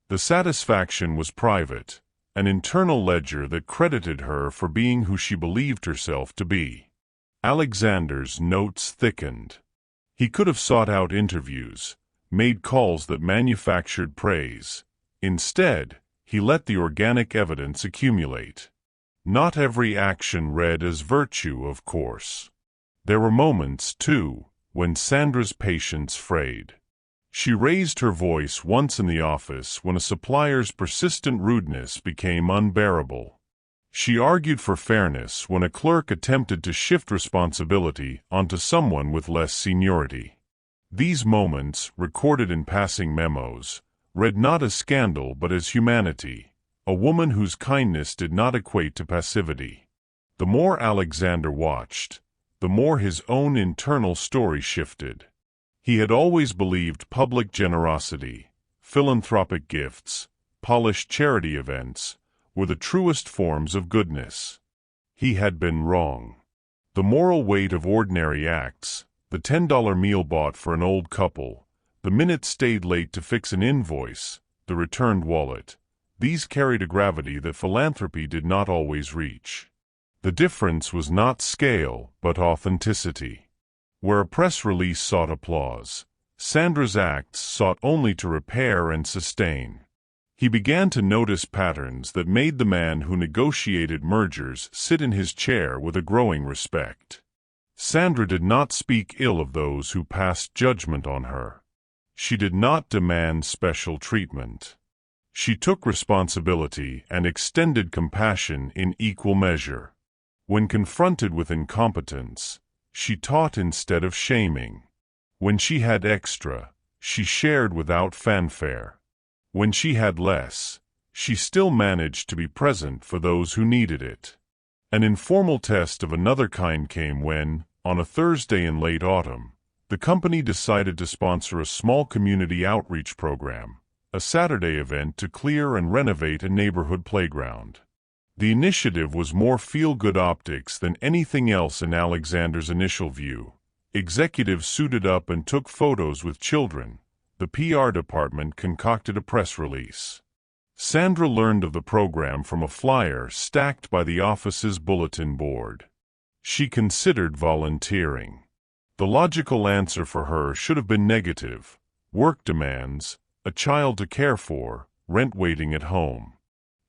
The satisfaction was private, an internal ledger that credited her for being who she believed herself to be. Alexander's notes thickened. He could have sought out interviews, made calls that manufactured praise. Instead, he let the organic evidence accumulate. Not every action read as virtue, of course. There were moments, too, when Sandra's patience frayed. She raised her voice once in the office when a supplier's persistent rudeness became unbearable. She argued for fairness when a clerk attempted to shift responsibility onto someone with less seniority. These moments, recorded in passing memos, read not as scandal but as humanity, a woman whose kindness did not equate to passivity. The more Alexander watched, the more his own internal story shifted. He had always believed public generosity, philanthropic gifts, polished charity events, were the truest forms of goodness. He had been wrong. The moral weight of ordinary acts, the $10 meal bought for an old couple, the minute stayed late to fix an invoice, the returned wallet, these carried a gravity that philanthropy did not always reach. The difference was not scale, but authenticity. Where a press release sought applause, Sandra's acts sought only to repair and sustain. He began to notice patterns that made the man who negotiated mergers sit in his chair with a growing respect. Sandra did not speak ill of those who passed judgment on her. She did not demand special treatment. She took responsibility and extended compassion in equal measure. When confronted with incompetence, she taught instead of shaming. When she had extra, she shared without fanfare. When she had less, she still managed to be present for those who needed it. An informal test of another kind came when, on a Thursday in late autumn, the company decided to sponsor a small community outreach program, a Saturday event to clear and renovate a neighborhood playground. The initiative was more feel-good optics than anything else in Alexander's initial view. Executives suited up and took photos with children. The PR department concocted a press release. Sandra learned of the program from a flyer stacked by the office's bulletin board. She considered volunteering. The logical answer for her should have been negative. Work demands, a child to care for, rent waiting at home.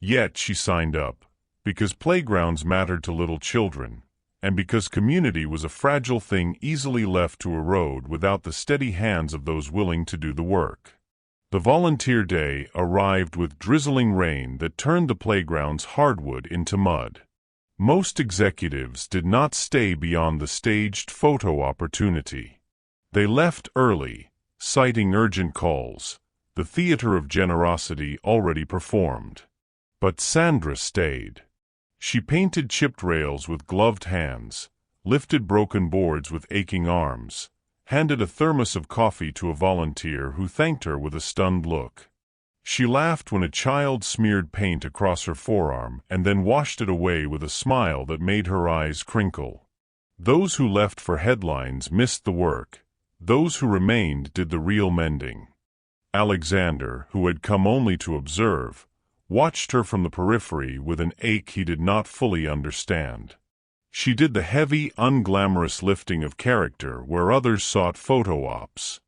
Yet she signed up, because playgrounds mattered to little children, and because community was a fragile thing easily left to erode without the steady hands of those willing to do the work. The volunteer day arrived with drizzling rain that turned the playground's hardwood into mud. Most executives did not stay beyond the staged photo opportunity. They left early, citing urgent calls, the theater of generosity already performed. But Sandra stayed. She painted chipped rails with gloved hands, lifted broken boards with aching arms, handed a thermos of coffee to a volunteer who thanked her with a stunned look. She laughed when a child smeared paint across her forearm and then washed it away with a smile that made her eyes crinkle. Those who left for headlines missed the work. Those who remained did the real mending. Alexander, who had come only to observe, watched her from the periphery with an ache he did not fully understand. She did the heavy, unglamorous lifting of character where others sought photo ops.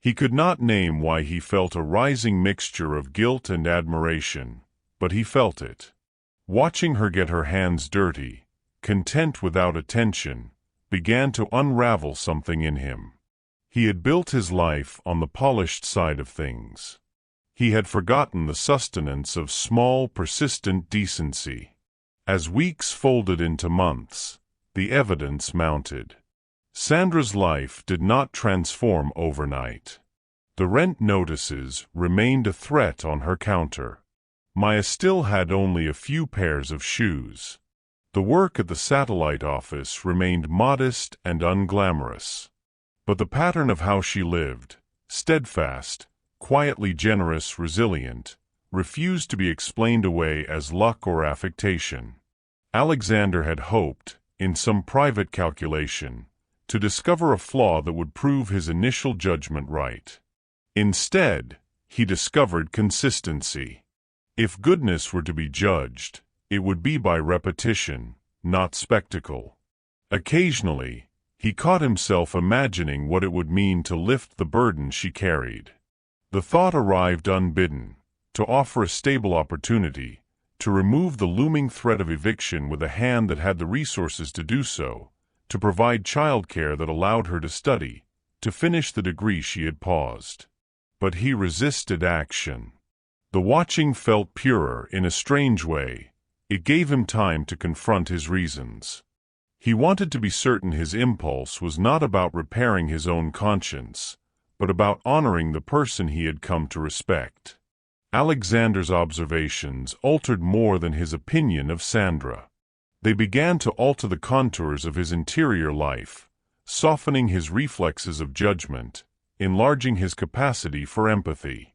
He could not name why he felt a rising mixture of guilt and admiration, but he felt it. Watching her get her hands dirty, content without attention, began to unravel something in him. He had built his life on the polished side of things. He had forgotten the sustenance of small, persistent decency. As weeks folded into months, the evidence mounted. Sandra's life did not transform overnight. The rent notices remained a threat on her counter. Maya still had only a few pairs of shoes. The work at the satellite office remained modest and unglamorous. But the pattern of how she lived, steadfast, quietly generous, resilient, refused to be explained away as luck or affectation. Alexander had hoped, in some private calculation, to discover a flaw that would prove his initial judgment right. Instead, he discovered consistency. If goodness were to be judged, it would be by repetition, not spectacle. Occasionally, he caught himself imagining what it would mean to lift the burden she carried. The thought arrived unbidden, to offer a stable opportunity, to remove the looming threat of eviction with a hand that had the resources to do so, to provide childcare that allowed her to study, to finish the degree she had paused. But he resisted action. The watching felt purer in a strange way. It gave him time to confront his reasons. He wanted to be certain his impulse was not about repairing his own conscience, but about honoring the person he had come to respect. Alexander's observations altered more than his opinion of Sandra. They began to alter the contours of his interior life, softening his reflexes of judgment, enlarging his capacity for empathy.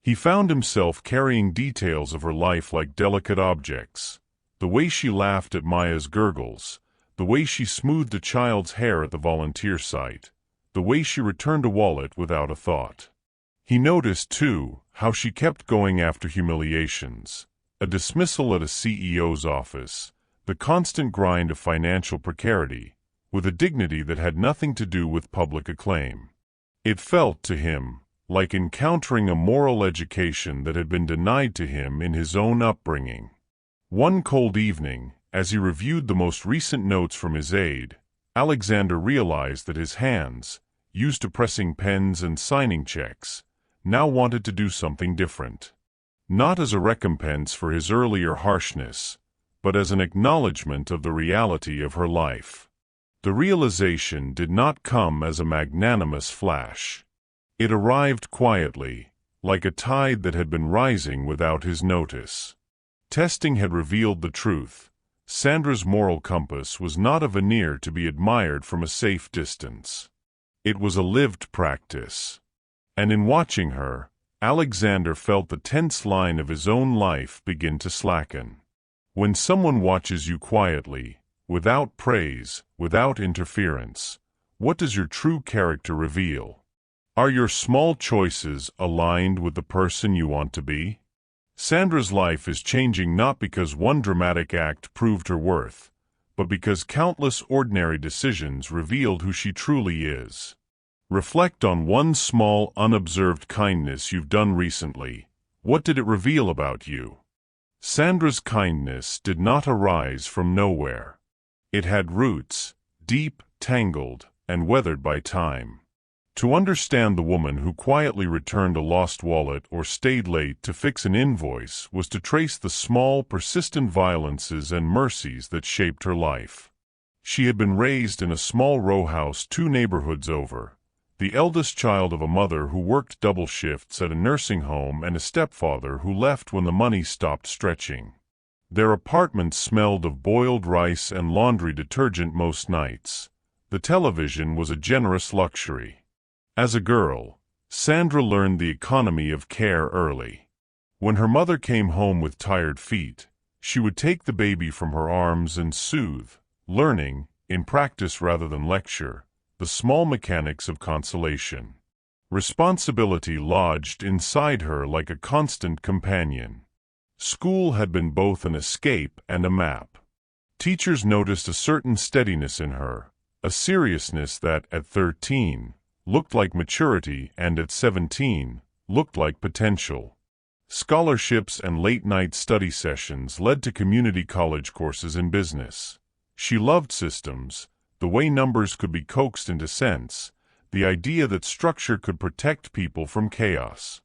He found himself carrying details of her life like delicate objects: the way she laughed at Maya's gurgles, the way she smoothed a child's hair at the volunteer site, the way she returned a wallet without a thought. He noticed, too, how she kept going after humiliations, a dismissal at a CEO's office, the constant grind of financial precarity, with a dignity that had nothing to do with public acclaim. It felt to him like encountering a moral education that had been denied to him in his own upbringing. One cold evening, as he reviewed the most recent notes from his aide, Alexander realized that his hands, used to pressing pens and signing checks, now wanted to do something different. Not as a recompense for his earlier harshness, but as an acknowledgement of the reality of her life. The realization did not come as a magnanimous flash. It arrived quietly, like a tide that had been rising without his notice. Testing had revealed the truth. Sandra's moral compass was not a veneer to be admired from a safe distance. It was a lived practice. And in watching her, Alexander felt the tense line of his own life begin to slacken. When someone watches you quietly, without praise, without interference, what does your true character reveal? Are your small choices aligned with the person you want to be? Sandra's life is changing not because one dramatic act proved her worth, but because countless ordinary decisions revealed who she truly is. Reflect on one small, unobserved kindness you've done recently. What did it reveal about you? Sandra's kindness did not arise from nowhere. It had roots, deep, tangled, and weathered by time. To understand the woman who quietly returned a lost wallet or stayed late to fix an invoice was to trace the small, persistent violences and mercies that shaped her life. She had been raised in a small row house 2 neighborhoods over, the eldest child of a mother who worked double shifts at a nursing home and a stepfather who left when the money stopped stretching. Their apartment smelled of boiled rice and laundry detergent most nights. The television was a generous luxury. As a girl, Sandra learned the economy of care early. When her mother came home with tired feet, she would take the baby from her arms and soothe, learning, in practice rather than lecture, the small mechanics of consolation. Responsibility lodged inside her like a constant companion. School had been both an escape and a map. Teachers noticed a certain steadiness in her, a seriousness that, at 13, looked like maturity and at 17, looked like potential. Scholarships and late-night study sessions led to community college courses in business. She loved systems, the way numbers could be coaxed into sense, the idea that structure could protect people from chaos.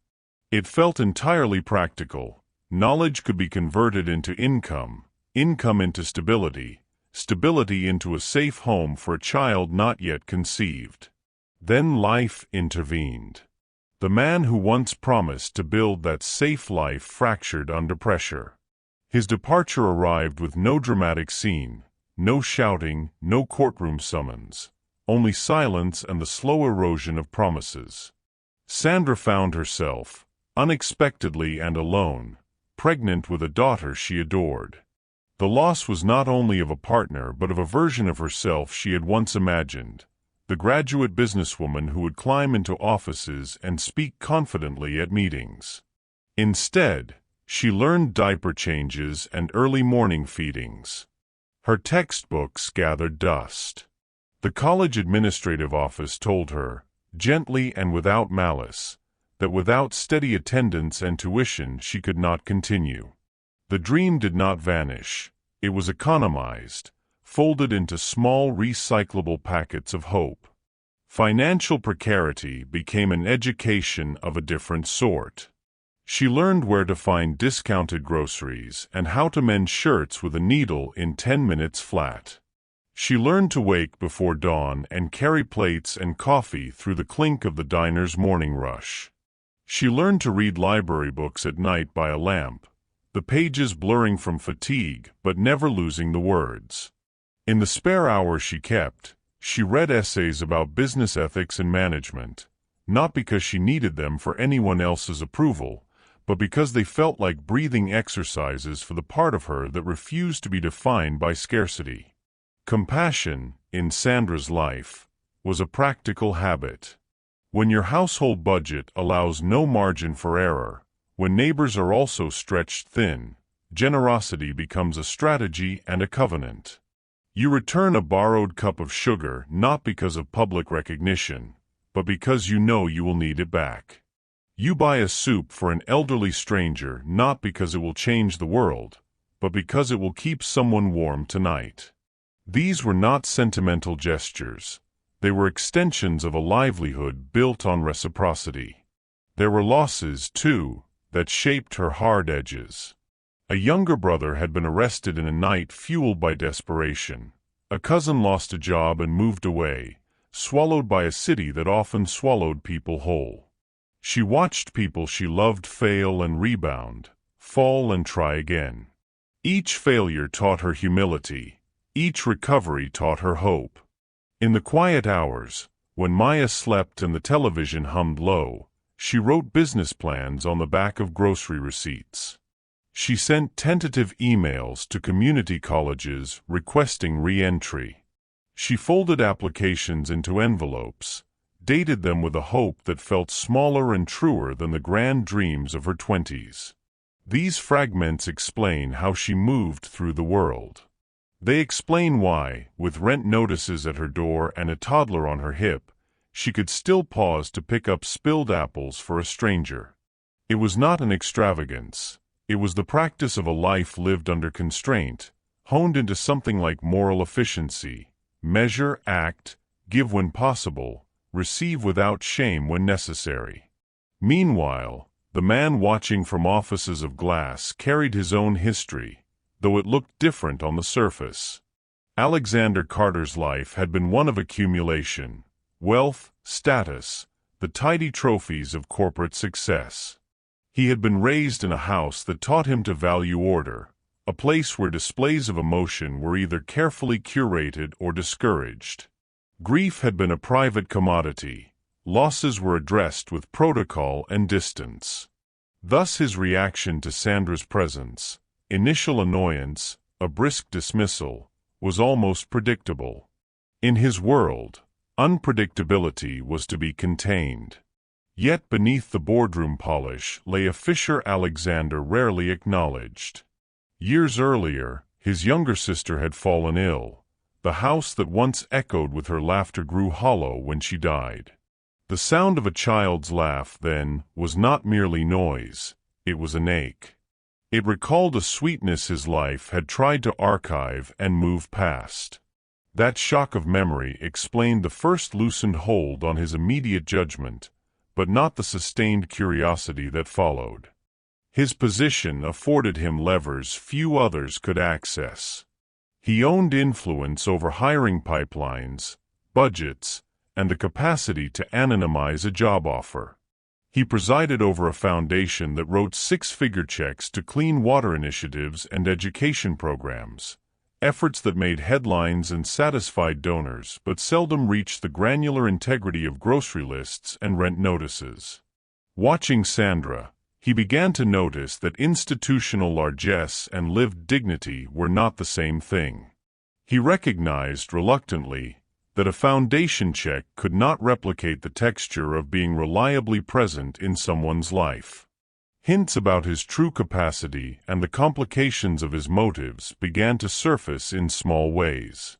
It felt entirely practical. Knowledge could be converted into income, income into stability, stability into a safe home for a child not yet conceived. Then life intervened. The man who once promised to build that safe life fractured under pressure. His departure arrived with no dramatic scene, no shouting, no courtroom summons, only silence and the slow erosion of promises. Sandra found herself, unexpectedly and alone, pregnant with a daughter she adored. The loss was not only of a partner but of a version of herself she had once imagined, the graduate businesswoman who would climb into offices and speak confidently at meetings. Instead, she learned diaper changes and early morning feedings. Her textbooks gathered dust. The college administrative office told her, gently and without malice, that without steady attendance and tuition she could not continue. The dream did not vanish. It was economized, folded into small recyclable packets of hope. Financial precarity became an education of a different sort. She learned where to find discounted groceries and how to mend shirts with a needle in 10 minutes flat. She learned to wake before dawn and carry plates and coffee through the clink of the diner's morning rush. She learned to read library books at night by a lamp, the pages blurring from fatigue but never losing the words. In the spare hour she kept, she read essays about business ethics and management, not because she needed them for anyone else's approval, but because they felt like breathing exercises for the part of her that refused to be defined by scarcity. Compassion, in Sandra's life, was a practical habit. When your household budget allows no margin for error, when neighbors are also stretched thin, generosity becomes a strategy and a covenant. You return a borrowed cup of sugar not because of public recognition, but because you know you will need it back. You buy a soup for an elderly stranger not because it will change the world, but because it will keep someone warm tonight. These were not sentimental gestures. They were extensions of a livelihood built on reciprocity. There were losses, too, that shaped her hard edges. A younger brother had been arrested in a night fueled by desperation. A cousin lost a job and moved away, swallowed by a city that often swallowed people whole. She watched people she loved fail and rebound, fall and try again. Each failure taught her humility. Each recovery taught her hope. In the quiet hours, when Maya slept and the television hummed low, she wrote business plans on the back of grocery receipts. She sent tentative emails to community colleges requesting re-entry. She folded applications into envelopes, dated them with a hope that felt smaller and truer than the grand dreams of her 20s. These fragments explain how she moved through the world. They explain why, with rent notices at her door and a toddler on her hip, she could still pause to pick up spilled apples for a stranger. It was not an extravagance. It was the practice of a life lived under constraint, honed into something like moral efficiency: measure, act, give when possible, receive without shame when necessary. Meanwhile, the man watching from offices of glass carried his own history, though it looked different on the surface. Alexander Carter's life had been one of accumulation, wealth, status, the tidy trophies of corporate success. He had been raised in a house that taught him to value order, a place where displays of emotion were either carefully curated or discouraged. Grief had been a private commodity. Losses were addressed with protocol and distance. Thus his reaction to Sandra's presence, initial annoyance, a brisk dismissal, was almost predictable. In his world, unpredictability was to be contained. Yet beneath the boardroom polish lay a Fisher Alexander rarely acknowledged. Years earlier, His younger sister had fallen ill. The house that once echoed with her laughter grew hollow when she died. The sound of a child's laugh, then, was not merely noise, it was an ache. It recalled a sweetness his life had tried to archive and move past. That shock of memory explained the first loosened hold on his immediate judgment, but not the sustained curiosity that followed. His position afforded him levers few others could access. He owned influence over hiring pipelines, budgets, and the capacity to anonymize a job offer. He presided over a foundation that wrote six-figure checks to clean water initiatives and education programs, efforts that made headlines and satisfied donors but seldom reached the granular integrity of grocery lists and rent notices. Watching Sandra, he began to notice that institutional largesse and lived dignity were not the same thing. He recognized, reluctantly, that a foundation check could not replicate the texture of being reliably present in someone's life. Hints about his true capacity and the complications of his motives began to surface in small ways.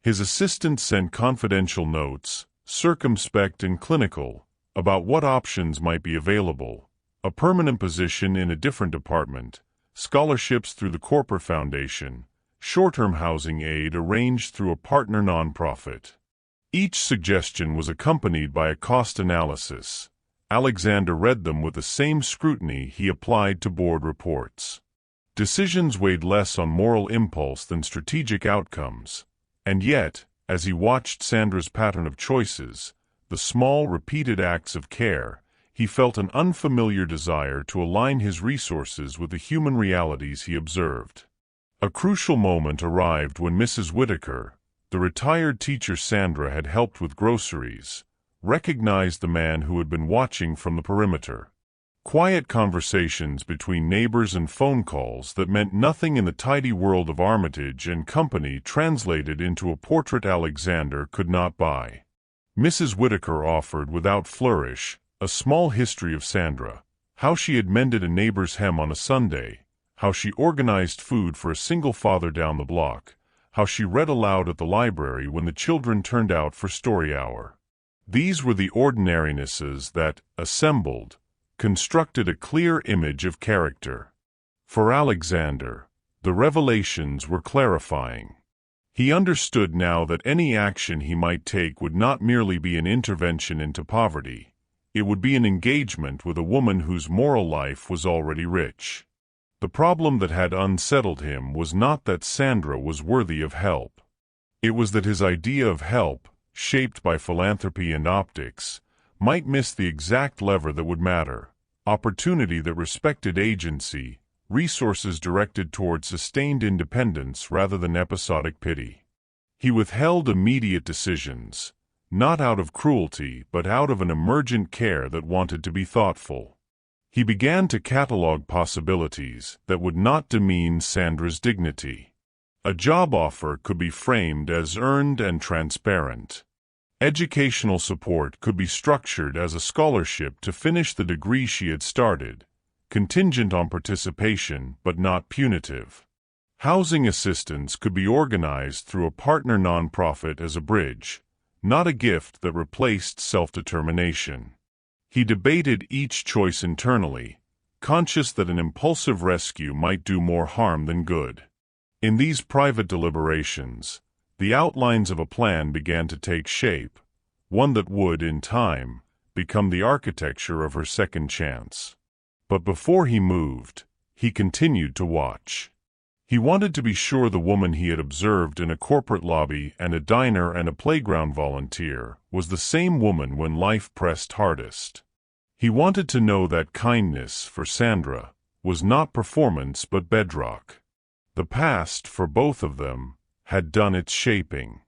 His assistant sent confidential notes, circumspect and clinical, about what options might be available: a permanent position in a different department, scholarships through the corporate foundation, short-term housing aid arranged through a partner nonprofit. Each suggestion was accompanied by a cost analysis. Alexander read them with the same scrutiny he applied to board reports. Decisions weighed less on moral impulse than strategic outcomes, and yet, as he watched Sandra's pattern of choices, the small, repeated acts of care, he felt an unfamiliar desire to align his resources with the human realities he observed. A crucial moment arrived when Mrs. Whitaker, the retired teacher Sandra had helped with groceries, recognized the man who had been watching from the perimeter. Quiet conversations between neighbors and phone calls that meant nothing in the tidy world of Armitage and Company translated into a portrait Alexander could not buy. Mrs. Whitaker offered, without flourish, a small history of Sandra: how she had mended a neighbor's hem on a Sunday, how she organized food for a single father down the block, how she read aloud at the library when the children turned out for story hour. These were the ordinarinesses that, assembled, constructed a clear image of character. For Alexander, the revelations were clarifying. He understood now that any action he might take would not merely be an intervention into poverty. It would be an engagement with a woman whose moral life was already rich. The problem that had unsettled him was not that Sandra was worthy of help. It was that his idea of help, shaped by philanthropy and optics, might miss the exact lever that would matter: opportunity that respected agency, resources directed toward sustained independence rather than episodic pity. He withheld immediate decisions, not out of cruelty but out of an emergent care that wanted to be thoughtful. He began to catalog possibilities that would not demean Sandra's dignity. A job offer could be framed as earned and transparent. Educational support could be structured as a scholarship to finish the degree she had started, contingent on participation but not punitive. Housing assistance could be organized through a partner nonprofit as a bridge, not a gift that replaced self-determination. He debated each choice internally, conscious that an impulsive rescue might do more harm than good. In these private deliberations, the outlines of a plan began to take shape, one that would, in time, become the architecture of her second chance. But before he moved, he continued to watch. He wanted to be sure the woman he had observed in a corporate lobby and a diner and a playground volunteer was the same woman when life pressed hardest. He wanted to know that kindness, for Sandra, was not performance but bedrock. The past, for both of them, had done its shaping.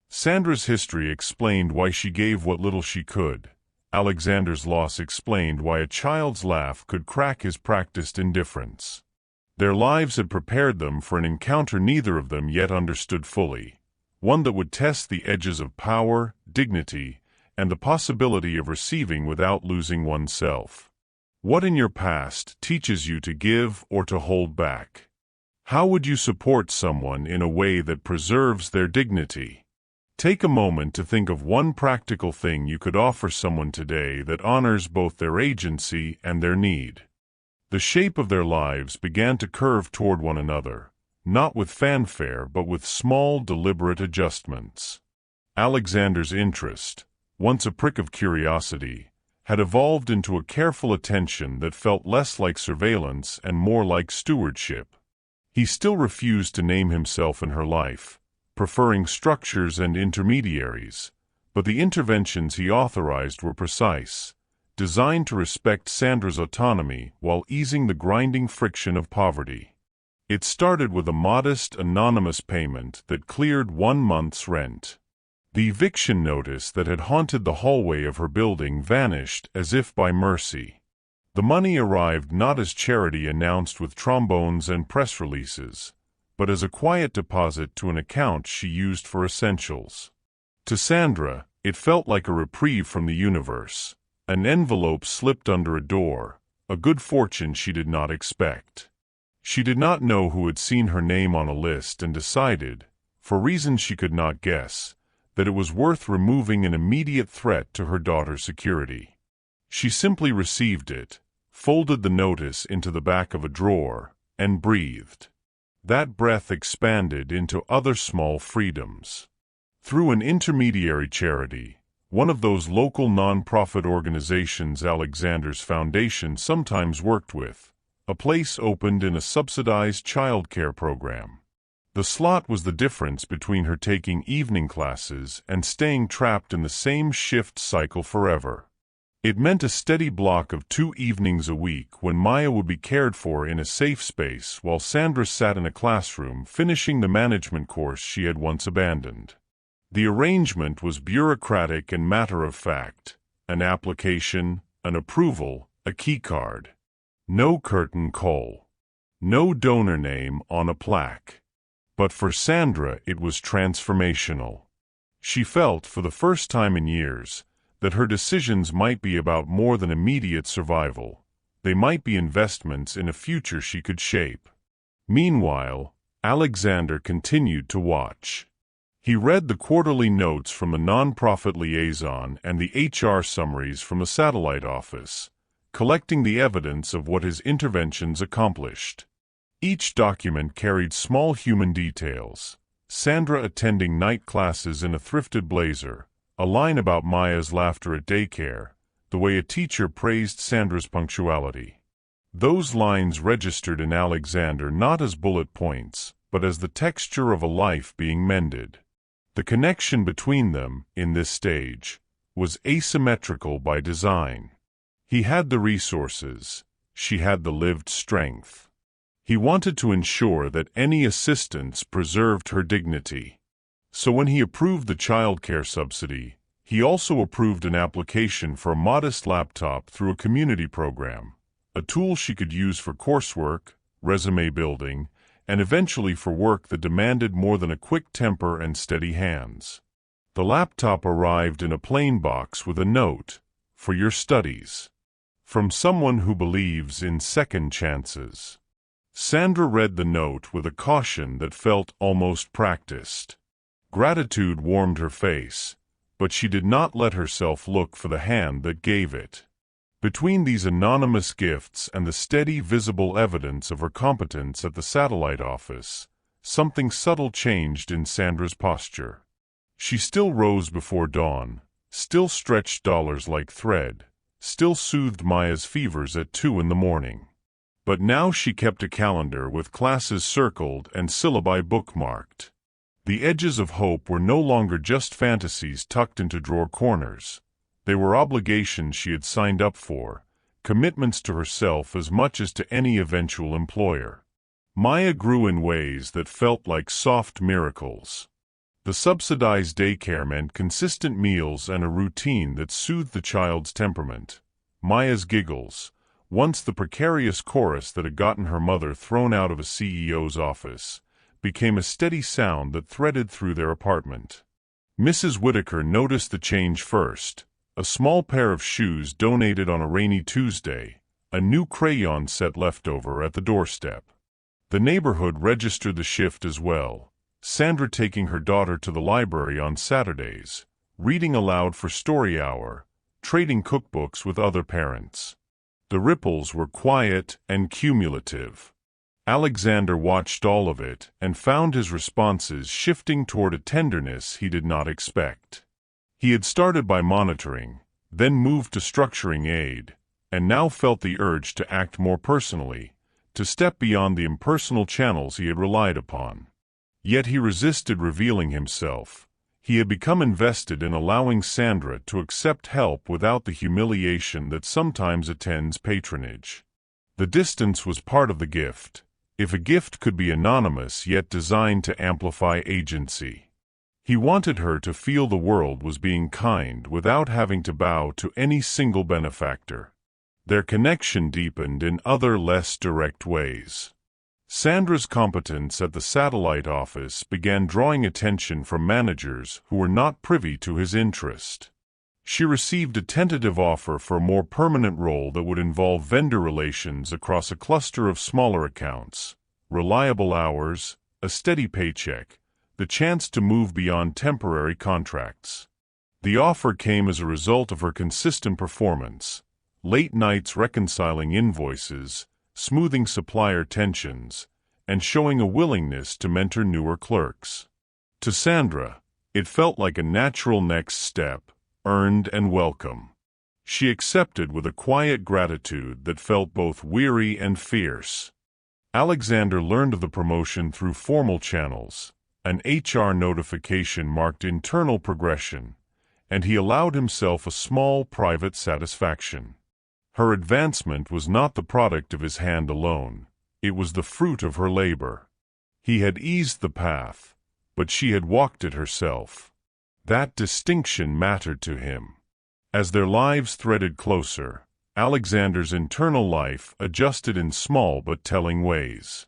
Sandra's history explained why she gave what little she could. Alexander's loss explained why a child's laugh could crack his practiced indifference. Their lives had prepared them for an encounter neither of them yet understood fully, one that would test the edges of power, dignity, and the possibility of receiving without losing oneself. What in your past teaches you to give or to hold back? How would you support someone in a way that preserves their dignity? Take a moment to think of one practical thing you could offer someone today that honors both their agency and their need. The shape of their lives began to curve toward one another, not with fanfare but with small, deliberate adjustments. Alexander's interest, once a prick of curiosity, had evolved into a careful attention that felt less like surveillance and more like stewardship. He still refused to name himself in her life, preferring structures and intermediaries, but the interventions he authorized were precise, designed to respect Sandra's autonomy while easing the grinding friction of poverty. It started with a modest, anonymous payment that cleared 1 month's rent. The eviction notice that had haunted the hallway of her building vanished as if by mercy. The money arrived not as charity announced with trombones and press releases, but as a quiet deposit to an account she used for essentials. To Sandra, it felt like a reprieve from the universe, an envelope slipped under a door, a good fortune she did not expect. She did not know who had seen her name on a list and decided, for reasons she could not guess, that it was worth removing an immediate threat to her daughter's security. She simply received it, folded the notice into the back of a drawer, and breathed. That breath expanded into other small freedoms. Through an intermediary charity, one of those local non-profit organizations Alexander's foundation sometimes worked with, a place opened in a subsidized childcare program. The slot was the difference between her taking evening classes and staying trapped in the same shift cycle forever. It meant a steady block of 2 evenings a week when Maya would be cared for in a safe space while Sandra sat in a classroom finishing the management course she had once abandoned. The arrangement was bureaucratic and matter-of-fact, an application, an approval, a keycard. No curtain call. No donor name on a plaque. But for Sandra it was transformational. She felt, for the first time in years, that her decisions might be about more than immediate survival. They might be investments in a future she could shape. Meanwhile, Alexander continued to watch. He read the quarterly notes from the nonprofit liaison and the HR summaries from the satellite office, collecting the evidence of what his interventions accomplished. Each document carried small human details: Sandra attending night classes in a thrifted blazer, a line about Maya's laughter at daycare, the way a teacher praised Sandra's punctuality. Those lines registered in Alexander not as bullet points, but as the texture of a life being mended. The connection between them, in this stage, was asymmetrical by design. He had the resources, she had the lived strength. He wanted to ensure that any assistance preserved her dignity. So when he approved the childcare subsidy, he also approved an application for a modest laptop through a community program, a tool she could use for coursework, resume building, and eventually for work that demanded more than a quick temper and steady hands. The laptop arrived in a plain box with a note, "For your studies," from someone who believes in second chances. Sandra read the note with a caution that felt almost practiced. Gratitude warmed her face, but she did not let herself look for the hand that gave it. Between these anonymous gifts and the steady, visible evidence of her competence at the satellite office, something subtle changed in Sandra's posture. She still rose before dawn, still stretched dollars like thread, still soothed Maya's fevers at 2 in the morning. But now she kept a calendar with classes circled and syllabi bookmarked. The edges of hope were no longer just fantasies tucked into drawer corners. They were obligations she had signed up for, commitments to herself as much as to any eventual employer. Maya grew in ways that felt like soft miracles. The subsidized daycare meant consistent meals and a routine that soothed the child's temperament. Maya's giggles, once the precarious chorus that had gotten her mother thrown out of a CEO's office, became a steady sound that threaded through their apartment. Mrs. Whitaker noticed the change first: a small pair of shoes donated on a rainy Tuesday, a new crayon set left over at the doorstep. The neighborhood registered the shift as well, Sandra taking her daughter to the library on Saturdays, reading aloud for story hour, trading cookbooks with other parents. The ripples were quiet and cumulative. Alexander watched all of it and found his responses shifting toward a tenderness he did not expect. He had started by monitoring, then moved to structuring aid, and now felt the urge to act more personally, to step beyond the impersonal channels he had relied upon. Yet he resisted revealing himself. He had become invested in allowing Sandra to accept help without the humiliation that sometimes attends patronage. The distance was part of the gift, if a gift could be anonymous yet designed to amplify agency. He wanted her to feel the world was being kind without having to bow to any single benefactor. Their connection deepened in other less direct ways. Sandra's competence at the satellite office began drawing attention from managers who were not privy to his interest. She received a tentative offer for a more permanent role that would involve vendor relations across a cluster of smaller accounts, reliable hours, a steady paycheck, the chance to move beyond temporary contracts. The offer came as a result of her consistent performance, late nights reconciling invoices, smoothing supplier tensions, and showing a willingness to mentor newer clerks. To Sandra, it felt like a natural next step, earned and welcome. She accepted with a quiet gratitude that felt both weary and fierce. Alexander learned of the promotion through formal channels. An HR notification marked internal progression, and he allowed himself a small private satisfaction. Her advancement was not the product of his hand alone, it was the fruit of her labor. He had eased the path, but she had walked it herself. That distinction mattered to him. As their lives threaded closer, Alexander's internal life adjusted in small but telling ways.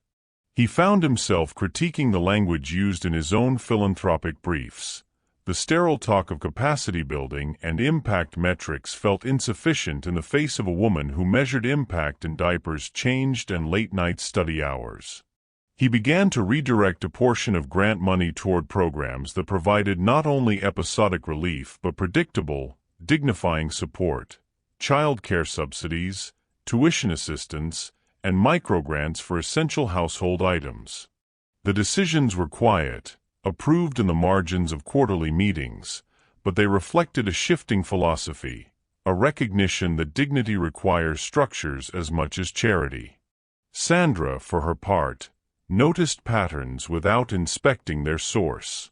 He found himself critiquing the language used in his own philanthropic briefs. The sterile talk of capacity building and impact metrics felt insufficient in the face of a woman who measured impact in diapers changed and late-night study hours. He began to redirect a portion of grant money toward programs that provided not only episodic relief but predictable, dignifying support, child care subsidies, tuition assistance, and microgrants for essential household items. The decisions were quiet, approved in the margins of quarterly meetings, but they reflected a shifting philosophy, a recognition that dignity requires structures as much as charity. Sandra, for her part, noticed patterns without inspecting their source.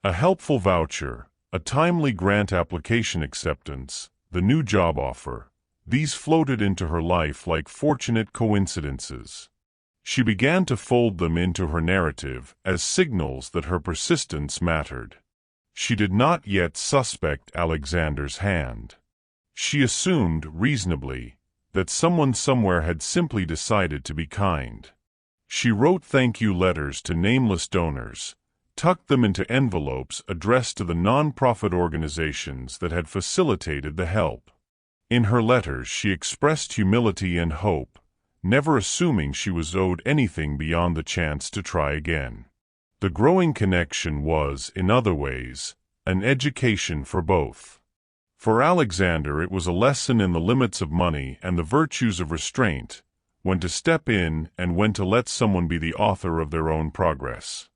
A helpful voucher, a timely grant application acceptance, the new job offer, these floated into her life like fortunate coincidences. She began to fold them into her narrative as signals that her persistence mattered. She did not yet suspect Alexander's hand. She assumed, reasonably, that someone somewhere had simply decided to be kind. She wrote thank-you letters to nameless donors, tucked them into envelopes addressed to the non-profit organizations that had facilitated the help. In her letters she expressed humility and hope, never assuming she was owed anything beyond the chance to try again. The growing connection was, in other ways, an education for both. For Alexander it was a lesson in the limits of money and the virtues of restraint, when to step in and when to let someone be the author of their own progress.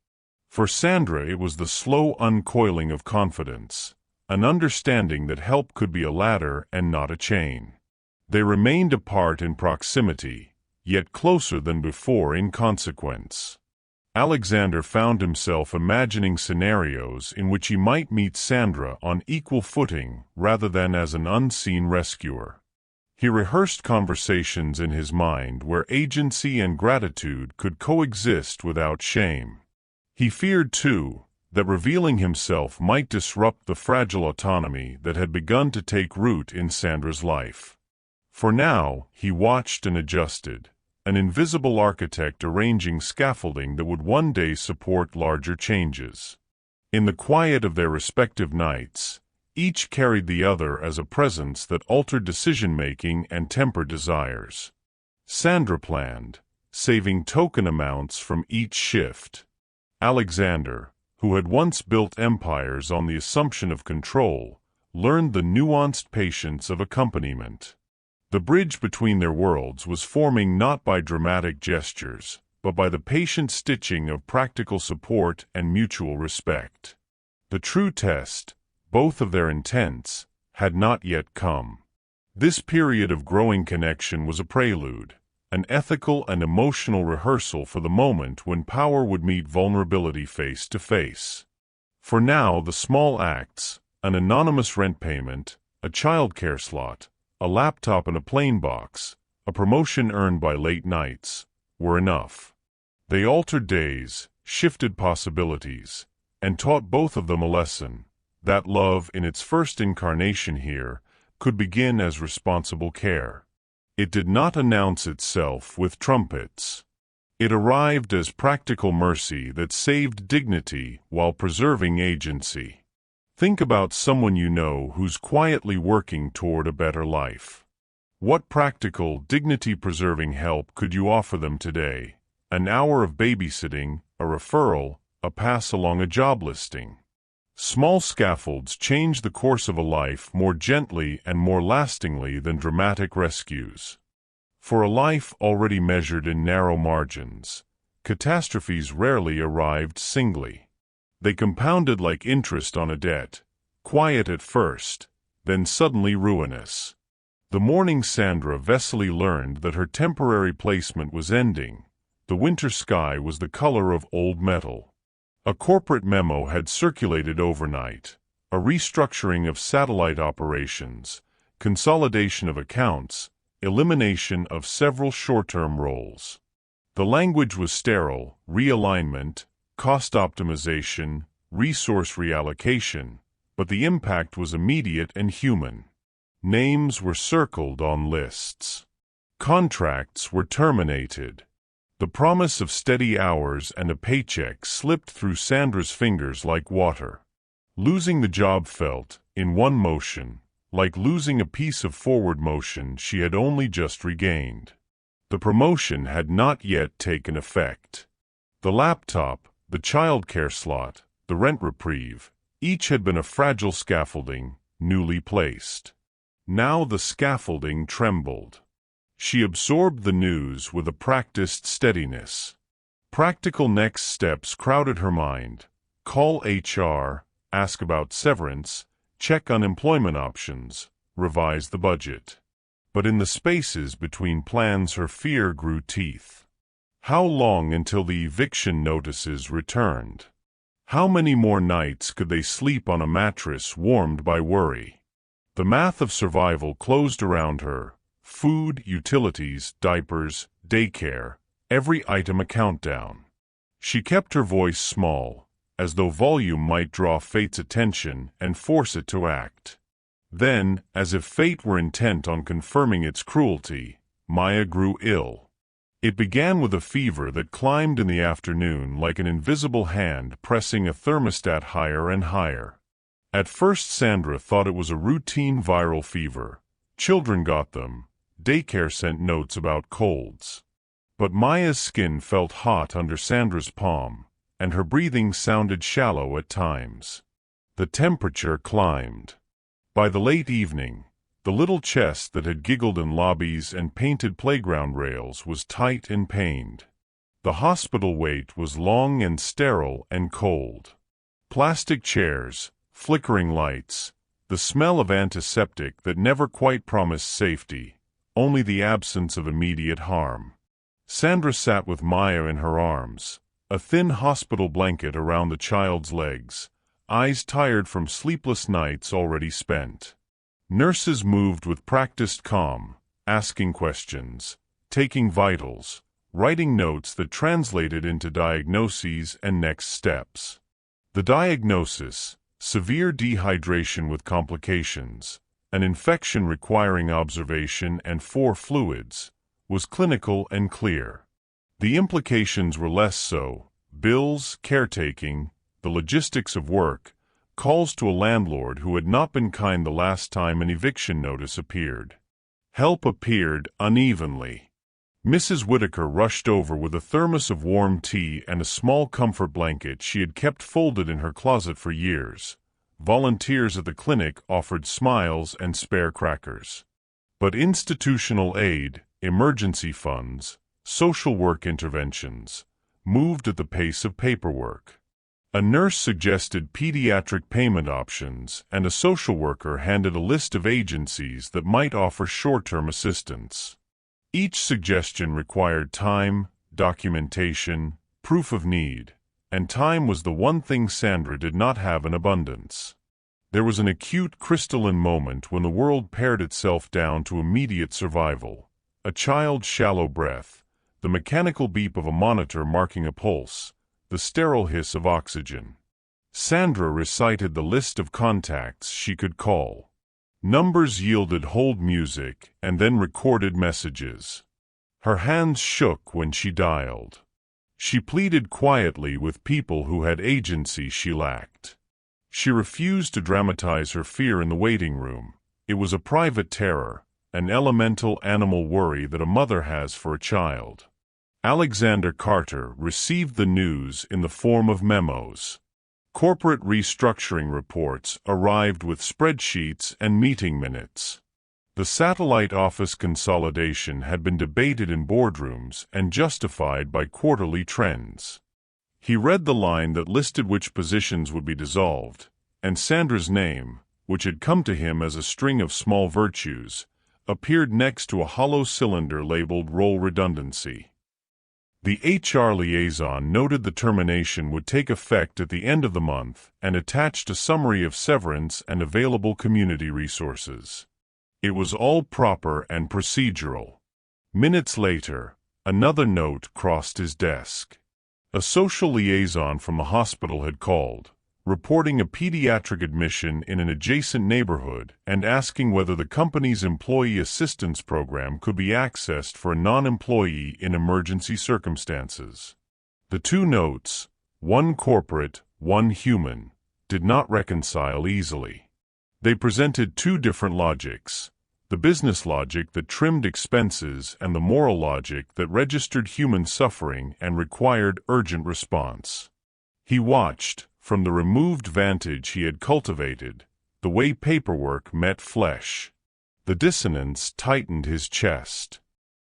For Sandra it was the slow uncoiling of confidence, an understanding that help could be a ladder and not a chain. They remained apart in proximity, yet closer than before in consequence. Alexander found himself imagining scenarios in which he might meet Sandra on equal footing rather than as an unseen rescuer. He rehearsed conversations in his mind where agency and gratitude could coexist without shame. He feared, too, that revealing himself might disrupt the fragile autonomy that had begun to take root in Sandra's life. For now, he watched and adjusted, an invisible architect arranging scaffolding that would one day support larger changes. In the quiet of their respective nights, each carried the other as a presence that altered decision-making and tempered desires. Sandra planned, saving token amounts from each shift. Alexander, who had once built empires on the assumption of control, learned the nuanced patience of accompaniment. The bridge between their worlds was forming not by dramatic gestures, but by the patient stitching of practical support and mutual respect. The true test, both of their intents, had not yet come. This period of growing connection was a prelude, an ethical and emotional rehearsal for the moment when power would meet vulnerability face to face. For now, the small acts, an anonymous rent payment, a childcare slot, a laptop and a plain box, a promotion earned by late nights, were enough. They altered days, shifted possibilities, and taught both of them a lesson, that love in its first incarnation here could begin as responsible care. It did not announce itself with trumpets. It arrived as practical mercy that saved dignity while preserving agency. Think about someone you know who's quietly working toward a better life. What practical, dignity-preserving help could you offer them today? An hour of babysitting, a referral, a pass along a job listing. Small scaffolds change the course of a life more gently and more lastingly than dramatic rescues. For a life already measured in narrow margins, catastrophes rarely arrived singly. They compounded like interest on a debt, quiet at first, then suddenly ruinous. The morning Sandra Vesely learned that her temporary placement was ending, the winter sky was the color of old metal. A corporate memo had circulated overnight, a restructuring of satellite operations, consolidation of accounts, elimination of several short-term roles. The language was sterile: realignment, cost optimization, resource reallocation, but the impact was immediate and human. Names were circled on lists. Contracts were terminated. The promise of steady hours and a paycheck slipped through Sandra's fingers like water. Losing the job felt, in one motion, like losing a piece of forward motion she had only just regained. The promotion had not yet taken effect. The laptop, the childcare slot, the rent reprieve, each had been a fragile scaffolding, newly placed. Now the scaffolding trembled. She absorbed the news with a practiced steadiness. Practical next steps crowded her mind. Call HR, ask about severance, check unemployment options, revise the budget. But in the spaces between plans her fear grew teeth. How long until the eviction notices returned? How many more nights could they sleep on a mattress warmed by worry? The math of survival closed around her. Food, utilities, diapers, daycare, every item a countdown. She kept her voice small, as though volume might draw fate's attention and force it to act. Then, as if fate were intent on confirming its cruelty, Maya grew ill. It began with a fever that climbed in the afternoon like an invisible hand pressing a thermostat higher and higher. At first Sandra thought it was a routine viral fever. Children got them. Daycare sent notes about colds. But Maya's skin felt hot under Sandra's palm, and her breathing sounded shallow at times. The temperature climbed. By the late evening, the little chest that had giggled in lobbies and painted playground rails was tight and pained. The hospital wait was long and sterile and cold. Plastic chairs, flickering lights, the smell of antiseptic that never quite promised safety, only the absence of immediate harm. Sandra sat with Maya in her arms, a thin hospital blanket around the child's legs, eyes tired from sleepless nights already spent. Nurses moved with practiced calm, asking questions, taking vitals, writing notes that translated into diagnoses and next steps. The diagnosis: severe dehydration with complications, an infection requiring observation and 4 fluids, was clinical and clear. The implications were less so: bills, caretaking, the logistics of work, calls to a landlord who had not been kind the last time an eviction notice appeared. Help appeared unevenly. Mrs. Whitaker rushed over with a thermos of warm tea and a small comfort blanket she had kept folded in her closet for years. Volunteers at the clinic offered smiles and spare crackers. But institutional aid, emergency funds, social work interventions moved at the pace of paperwork. A nurse suggested pediatric payment options, and a social worker handed a list of agencies that might offer short-term assistance. Each suggestion required time, documentation, proof of need, and time was the one thing Sandra did not have in abundance. There was an acute crystalline moment when the world pared itself down to immediate survival. A child's shallow breath, the mechanical beep of a monitor marking a pulse, the sterile hiss of oxygen. Sandra recited the list of contacts she could call. Numbers yielded hold music and then recorded messages. Her hands shook when she dialed. She pleaded quietly with people who had agency she lacked. She refused to dramatize her fear in the waiting room. It was a private terror, an elemental animal worry that a mother has for a child. Alexander Carter received the news in the form of memos. Corporate restructuring reports arrived with spreadsheets and meeting minutes. The satellite office consolidation had been debated in boardrooms and justified by quarterly trends. He read the line that listed which positions would be dissolved, and Sandra's name, which had come to him as a string of small virtues, appeared next to a hollow cylinder labeled role redundancy. The HR liaison noted the termination would take effect at the end of the month and attached a summary of severance and available community resources. It was all proper and procedural. Minutes later, another note crossed his desk. A social liaison from the hospital had called, reporting a pediatric admission in an adjacent neighborhood and asking whether the company's employee assistance program could be accessed for a non-employee in emergency circumstances. The two notes, one corporate, one human, did not reconcile easily. They presented two different logics, the business logic that trimmed expenses and the moral logic that registered human suffering and required urgent response. He watched, from the removed vantage he had cultivated, the way paperwork met flesh. The dissonance tightened his chest.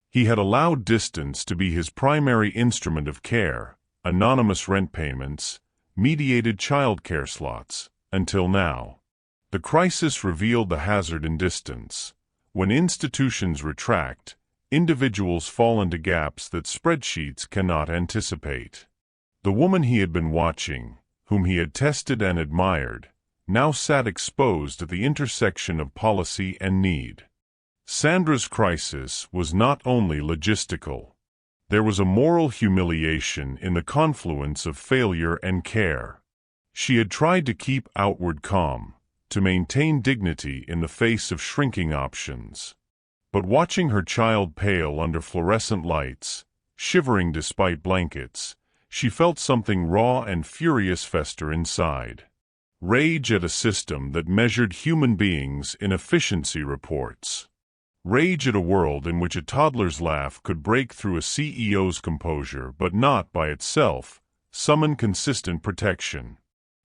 He had allowed distance to be his primary instrument of care, anonymous rent payments, mediated childcare slots, until now. The crisis revealed the hazard in distance. When institutions retract, individuals fall into gaps that spreadsheets cannot anticipate. The woman he had been watching, whom he had tested and admired, now sat exposed at the intersection of policy and need. Sandra's crisis was not only logistical. There was a moral humiliation in the confluence of failure and care. She had tried to keep outward calm, to maintain dignity in the face of shrinking options. But watching her child pale under fluorescent lights, shivering despite blankets, she felt something raw and furious fester inside. Rage at a system that measured human beings in efficiency reports. Rage at a world in which a toddler's laugh could break through a CEO's composure but not by itself summon consistent protection.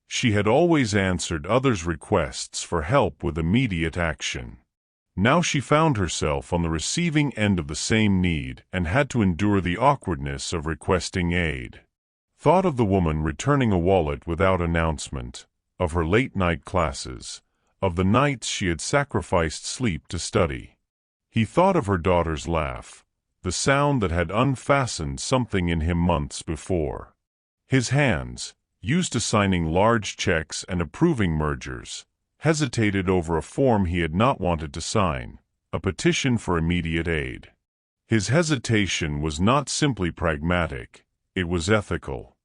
She had always answered others' requests for help with immediate action. Now she found herself on the receiving end of the same need and had to endure the awkwardness of requesting aid. Thought of the woman returning a wallet without announcement, of her late-night classes, of the nights she had sacrificed sleep to study. He thought of her daughter's laugh, the sound that had unfastened something in him months before. His hands, used to signing large checks and approving mergers, hesitated over a form he had not wanted to sign, a petition for immediate aid. His hesitation was not simply pragmatic, it was ethical.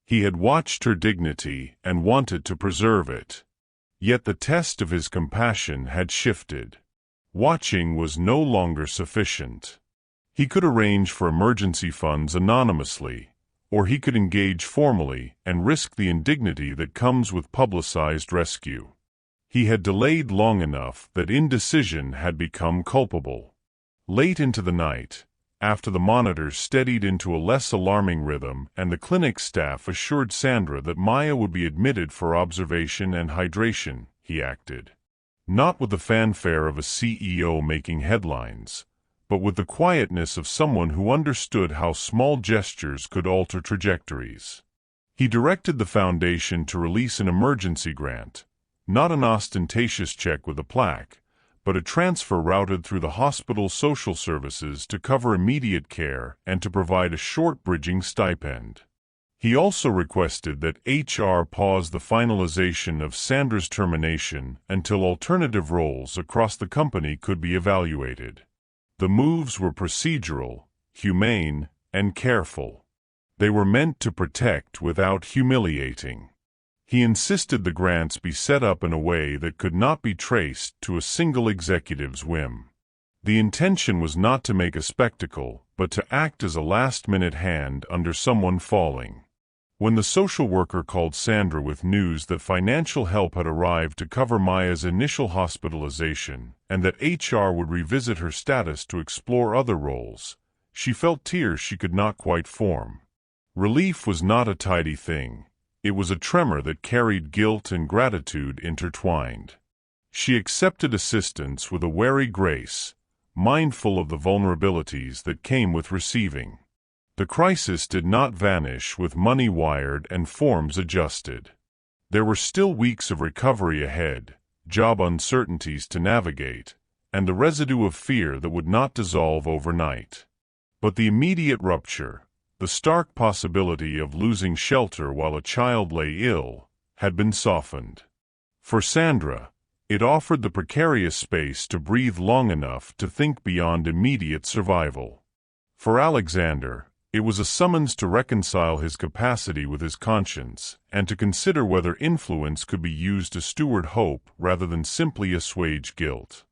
He had watched her dignity and wanted to preserve it. Yet the test of his compassion had shifted. Watching was no longer sufficient. He could arrange for emergency funds anonymously, or he could engage formally and risk the indignity that comes with publicized rescue. He had delayed long enough that indecision had become culpable. Late into the night, after the monitors steadied into a less alarming rhythm and the clinic staff assured Sandra that Maya would be admitted for observation and hydration, he acted. Not with the fanfare of a CEO making headlines, but with the quietness of someone who understood how small gestures could alter trajectories. He directed the foundation to release an emergency grant, not an ostentatious check with a plaque, but a transfer routed through the hospital's social services to cover immediate care and to provide a short bridging stipend. He also requested that HR pause the finalization of Sandra's termination until alternative roles across the company could be evaluated. The moves were procedural, humane, and careful. They were meant to protect without humiliating. He insisted the grants be set up in a way that could not be traced to a single executive's whim. The intention was not to make a spectacle, but to act as a last-minute hand under someone falling. When the social worker called Sandra with news that financial help had arrived to cover Maya's initial hospitalization and that HR would revisit her status to explore other roles, she felt tears she could not quite form. Relief was not a tidy thing. It was a tremor that carried guilt and gratitude intertwined. She accepted assistance with a wary grace, mindful of the vulnerabilities that came with receiving. The crisis did not vanish with money wired and forms adjusted. There were still weeks of recovery ahead, job uncertainties to navigate, and the residue of fear that would not dissolve overnight. But the immediate rupture, the stark possibility of losing shelter while a child lay ill, had been softened. For Sandra, it offered the precarious space to breathe long enough to think beyond immediate survival. For Alexander, it was a summons to reconcile his capacity with his conscience and to consider whether influence could be used to steward hope rather than simply assuage guilt.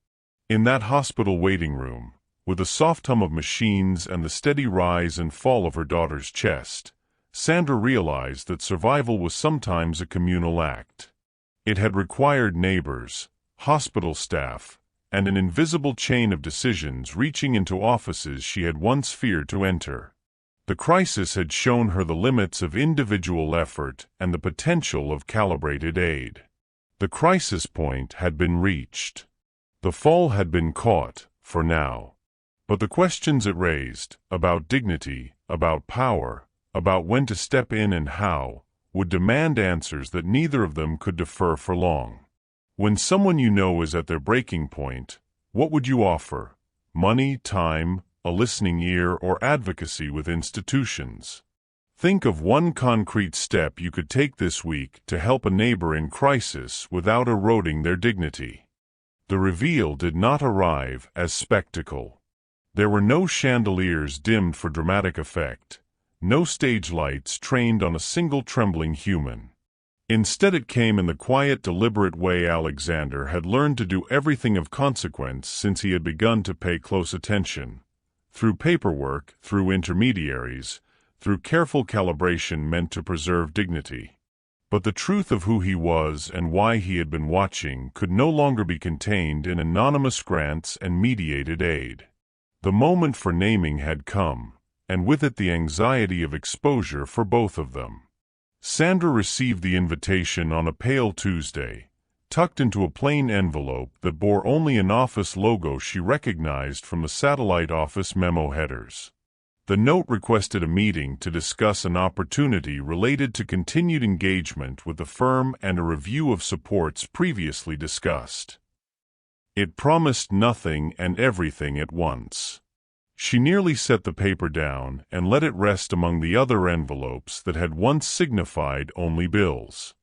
In that hospital waiting room, with the soft hum of machines and the steady rise and fall of her daughter's chest, Sandra realized that survival was sometimes a communal act. It had required neighbors, hospital staff, and an invisible chain of decisions reaching into offices she had once feared to enter. The crisis had shown her the limits of individual effort and the potential of calibrated aid. The crisis point had been reached. The fall had been caught, for now. But the questions it raised, about dignity, about power, about when to step in and how, would demand answers that neither of them could defer for long. When someone you know is at their breaking point, what would you offer? Money, time, a listening ear, or advocacy with institutions? Think of one concrete step you could take this week to help a neighbor in crisis without eroding their dignity. The reveal did not arrive as spectacle. There were no chandeliers dimmed for dramatic effect, no stage lights trained on a single trembling human. Instead, it came in the quiet, deliberate way Alexander had learned to do everything of consequence since he had begun to pay close attention. Through paperwork, through intermediaries, through careful calibration meant to preserve dignity. But the truth of who he was and why he had been watching could no longer be contained in anonymous grants and mediated aid. The moment for naming had come, and with it the anxiety of exposure for both of them. Sandra received the invitation on a pale Tuesday, tucked into a plain envelope that bore only an office logo she recognized from the satellite office memo headers. The note requested a meeting to discuss an opportunity related to continued engagement with the firm and a review of supports previously discussed. It promised nothing and everything at once. She nearly set the paper down and let it rest among the other envelopes that had once signified only bills.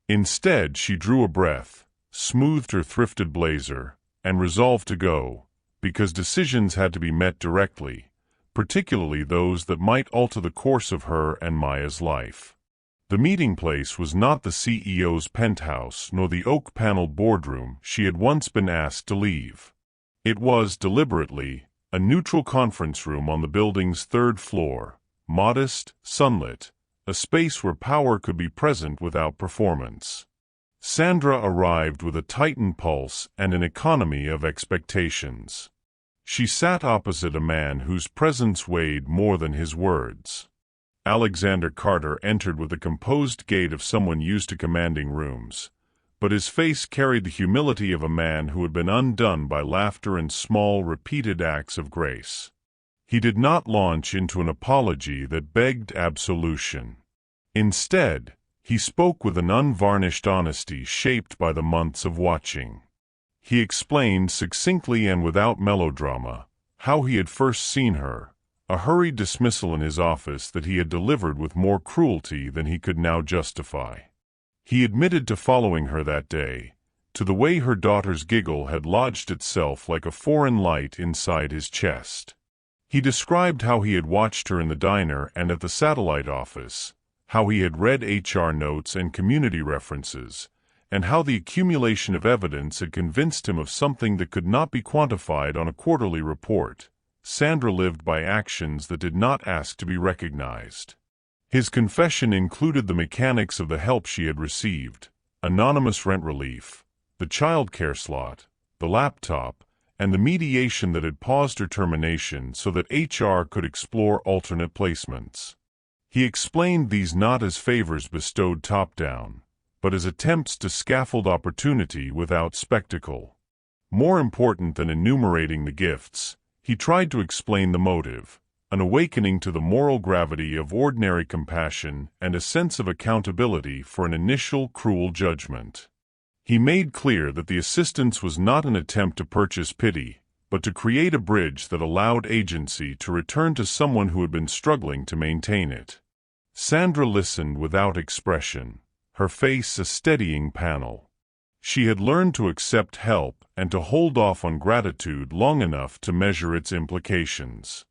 Instead, she drew a breath, smoothed her thrifted blazer, and resolved to go, because decisions had to be met directly, particularly those that might alter the course of her and Maya's life. The meeting place was not the CEO's penthouse nor the oak-paneled boardroom she had once been asked to leave. It was, deliberately, a neutral conference room on the building's third floor, modest, sunlit, a space where power could be present without performance. Sandra arrived with a tightened pulse and an economy of expectations. She sat opposite a man whose presence weighed more than his words. Alexander Carter entered with the composed gait of someone used to commanding rooms, but his face carried the humility of a man who had been undone by laughter and small, repeated acts of grace. He did not launch into an apology that begged absolution. Instead, he spoke with an unvarnished honesty shaped by the months of watching. He explained succinctly and without melodrama how he had first seen her, a hurried dismissal in his office that he had delivered with more cruelty than he could now justify. He admitted to following her that day, to the way her daughter's giggle had lodged itself like a foreign light inside his chest. He described how he had watched her in the diner and at the satellite office, how he had read HR notes and community references, and how the accumulation of evidence had convinced him of something that could not be quantified on a quarterly report. Sandra lived by actions that did not ask to be recognized. His confession included the mechanics of the help she had received, anonymous rent relief, the child care slot, the laptop, and the mediation that had paused her termination so that HR could explore alternate placements. He explained these not as favors bestowed top-down, but as attempts to scaffold opportunity without spectacle. More important than enumerating the gifts, he tried to explain the motive, an awakening to the moral gravity of ordinary compassion and a sense of accountability for an initial cruel judgment. He made clear that the assistance was not an attempt to purchase pity, but to create a bridge that allowed agency to return to someone who had been struggling to maintain it. Sandra listened without expression, her face a steadying panel. She had learned to accept help and to hold off on gratitude long enough to measure its implications.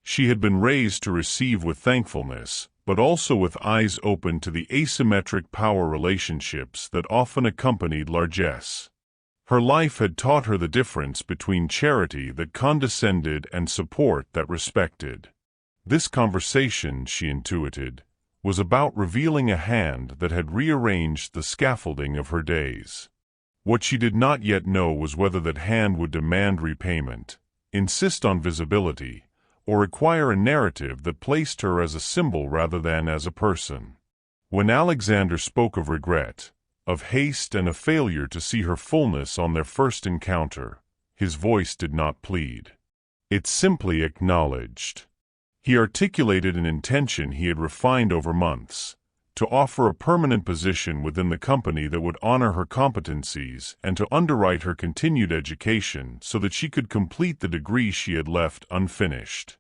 She had been raised to receive with thankfulness, but also with eyes open to the asymmetric power relationships that often accompanied largesse. Her life had taught her the difference between charity that condescended and support that respected. This conversation, she intuited, was about revealing a hand that had rearranged the scaffolding of her days. What she did not yet know was whether that hand would demand repayment, insist on visibility, or require a narrative that placed her as a symbol rather than as a person. When Alexander spoke of regret, of haste and of failure to see her fullness on their first encounter, his voice did not plead. It simply acknowledged. He articulated an intention he had refined over months, to offer a permanent position within the company that would honor her competencies and to underwrite her continued education so that she could complete the degree she had left unfinished.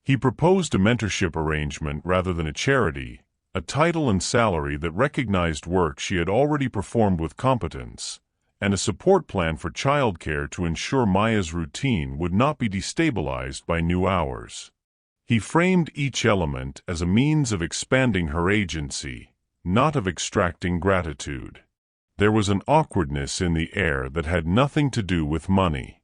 He proposed a mentorship arrangement rather than a charity, a title and salary that recognized work she had already performed with competence, and a support plan for childcare to ensure Maya's routine would not be destabilized by new hours. He framed each element as a means of expanding her agency, not of extracting gratitude. There was an awkwardness in the air that had nothing to do with money.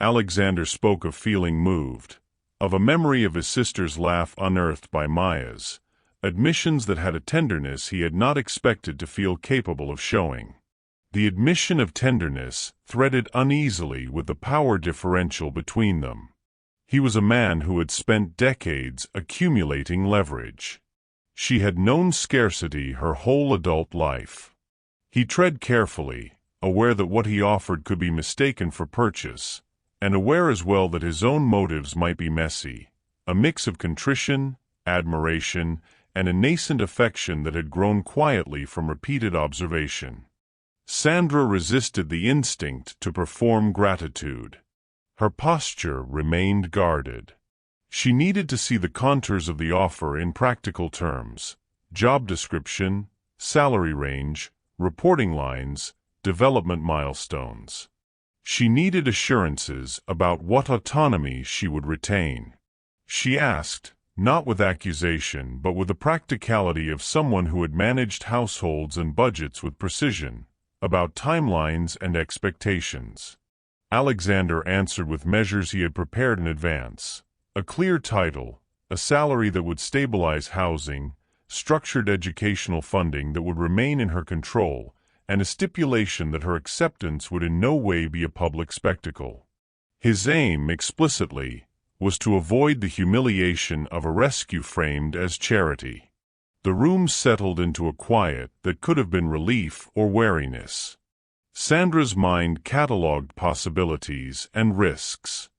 Alexander spoke of feeling moved, of a memory of his sister's laugh unearthed by Maya's, admissions that had a tenderness he had not expected to feel capable of showing. The admission of tenderness threaded uneasily with the power differential between them. He was a man who had spent decades accumulating leverage. She had known scarcity her whole adult life. He tread carefully, aware that what he offered could be mistaken for purchase, and aware as well that his own motives might be messy, a mix of contrition, admiration, and a nascent affection that had grown quietly from repeated observation. Sandra resisted the instinct to perform gratitude. Her posture remained guarded. She needed to see the contours of the offer in practical terms: job description, salary range, reporting lines, development milestones. She needed assurances about what autonomy she would retain. She asked, not with accusation but with the practicality of someone who had managed households and budgets with precision, about timelines and expectations. Alexander answered with measures he had prepared in advance: a clear title, a salary that would stabilize housing, structured educational funding that would remain in her control, and a stipulation that her acceptance would in no way be a public spectacle. His aim, explicitly, was to avoid the humiliation of a rescue framed as charity. The room settled into a quiet that could have been relief or wariness. Sandra's mind catalogued possibilities and risks.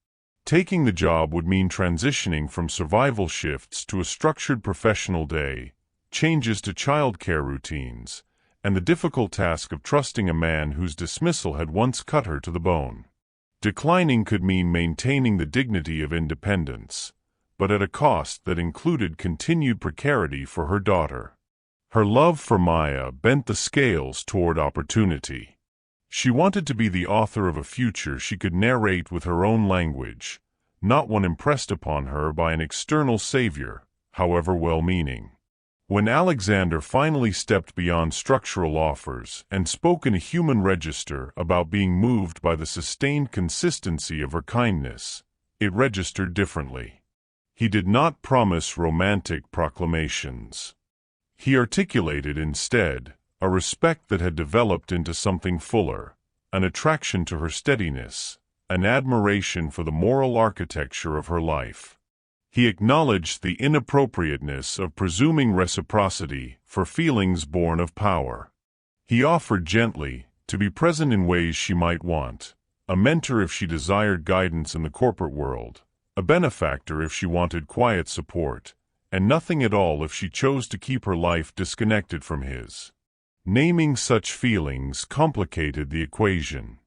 Taking the job would mean transitioning from survival shifts to a structured professional day, changes to childcare routines, and the difficult task of trusting a man whose dismissal had once cut her to the bone. Declining could mean maintaining the dignity of independence, but at a cost that included continued precarity for her daughter. Her love for Maya bent the scales toward opportunity. She wanted to be the author of a future she could narrate with her own language, not one impressed upon her by an external savior, however well-meaning. When Alexander finally stepped beyond structural offers and spoke in a human register about being moved by the sustained consistency of her kindness, it registered differently. He did not promise romantic proclamations. He articulated instead a respect that had developed into something fuller, an attraction to her steadiness, an admiration for the moral architecture of her life. He acknowledged the inappropriateness of presuming reciprocity for feelings born of power. He offered gently to be present in ways she might want, a mentor if she desired guidance in the corporate world, a benefactor if she wanted quiet support, and nothing at all if she chose to keep her life disconnected from his. Naming such feelings complicated the equation.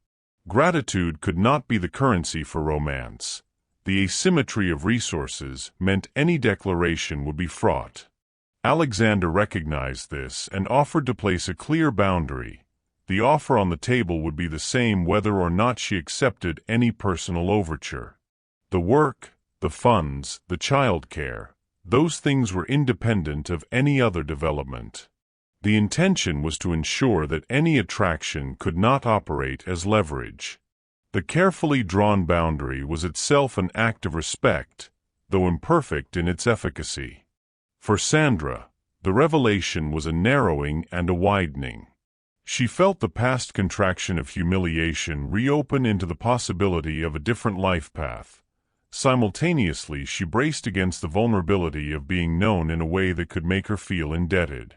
Gratitude could not be the currency for romance. The asymmetry of resources meant any declaration would be fraught. Alexander recognized this and offered to place a clear boundary. The offer on the table would be the same whether or not she accepted any personal overture. The work, the funds, the childcare, those things were independent of any other development. The intention was to ensure that any attraction could not operate as leverage. The carefully drawn boundary was itself an act of respect, though imperfect in its efficacy. For Sandra, the revelation was a narrowing and a widening. She felt the past contraction of humiliation reopen into the possibility of a different life path. Simultaneously, she braced against the vulnerability of being known in a way that could make her feel indebted.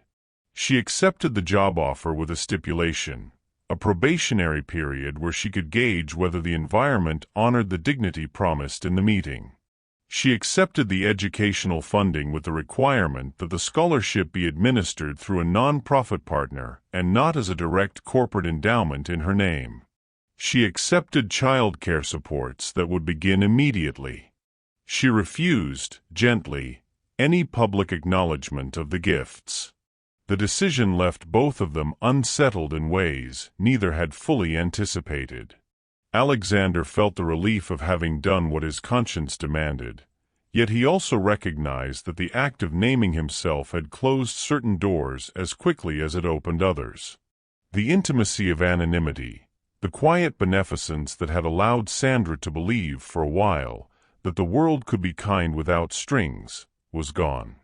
She accepted the job offer with a stipulation, a probationary period where she could gauge whether the environment honored the dignity promised in the meeting. She accepted the educational funding with the requirement that the scholarship be administered through a non-profit partner and not as a direct corporate endowment in her name. She accepted childcare supports that would begin immediately. She refused, gently, any public acknowledgement of the gifts. The decision left both of them unsettled in ways neither had fully anticipated. Alexander felt the relief of having done what his conscience demanded, yet he also recognized that the act of naming himself had closed certain doors as quickly as it opened others. The intimacy of anonymity, the quiet beneficence that had allowed Sandra to believe for a while that the world could be kind without strings, was gone.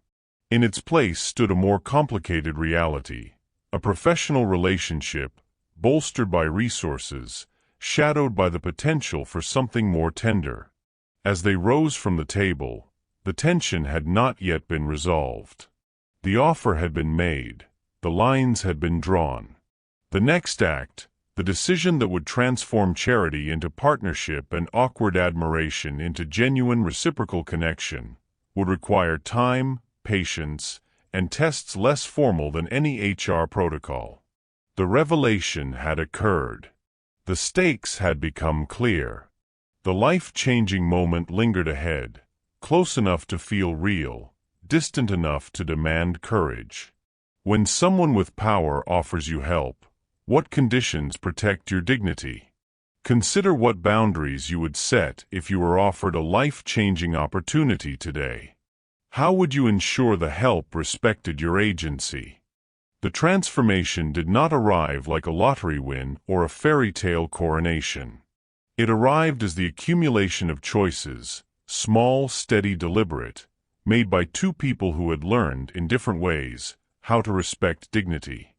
In its place stood a more complicated reality, a professional relationship, bolstered by resources, shadowed by the potential for something more tender. As they rose from the table, the tension had not yet been resolved. The offer had been made, the lines had been drawn. The next act, the decision that would transform charity into partnership and awkward admiration into genuine reciprocal connection, would require time, patience, and tests less formal than any HR protocol. The revelation had occurred. The stakes had become clear. The life-changing moment lingered ahead, close enough to feel real, distant enough to demand courage. When someone with power offers you help, what conditions protect your dignity? Consider what boundaries you would set if you were offered a life-changing opportunity today. How would you ensure the help respected your agency? The transformation did not arrive like a lottery win or a fairy tale coronation. It arrived as the accumulation of choices, small, steady, deliberate, made by two people who had learned, in different ways, how to respect dignity.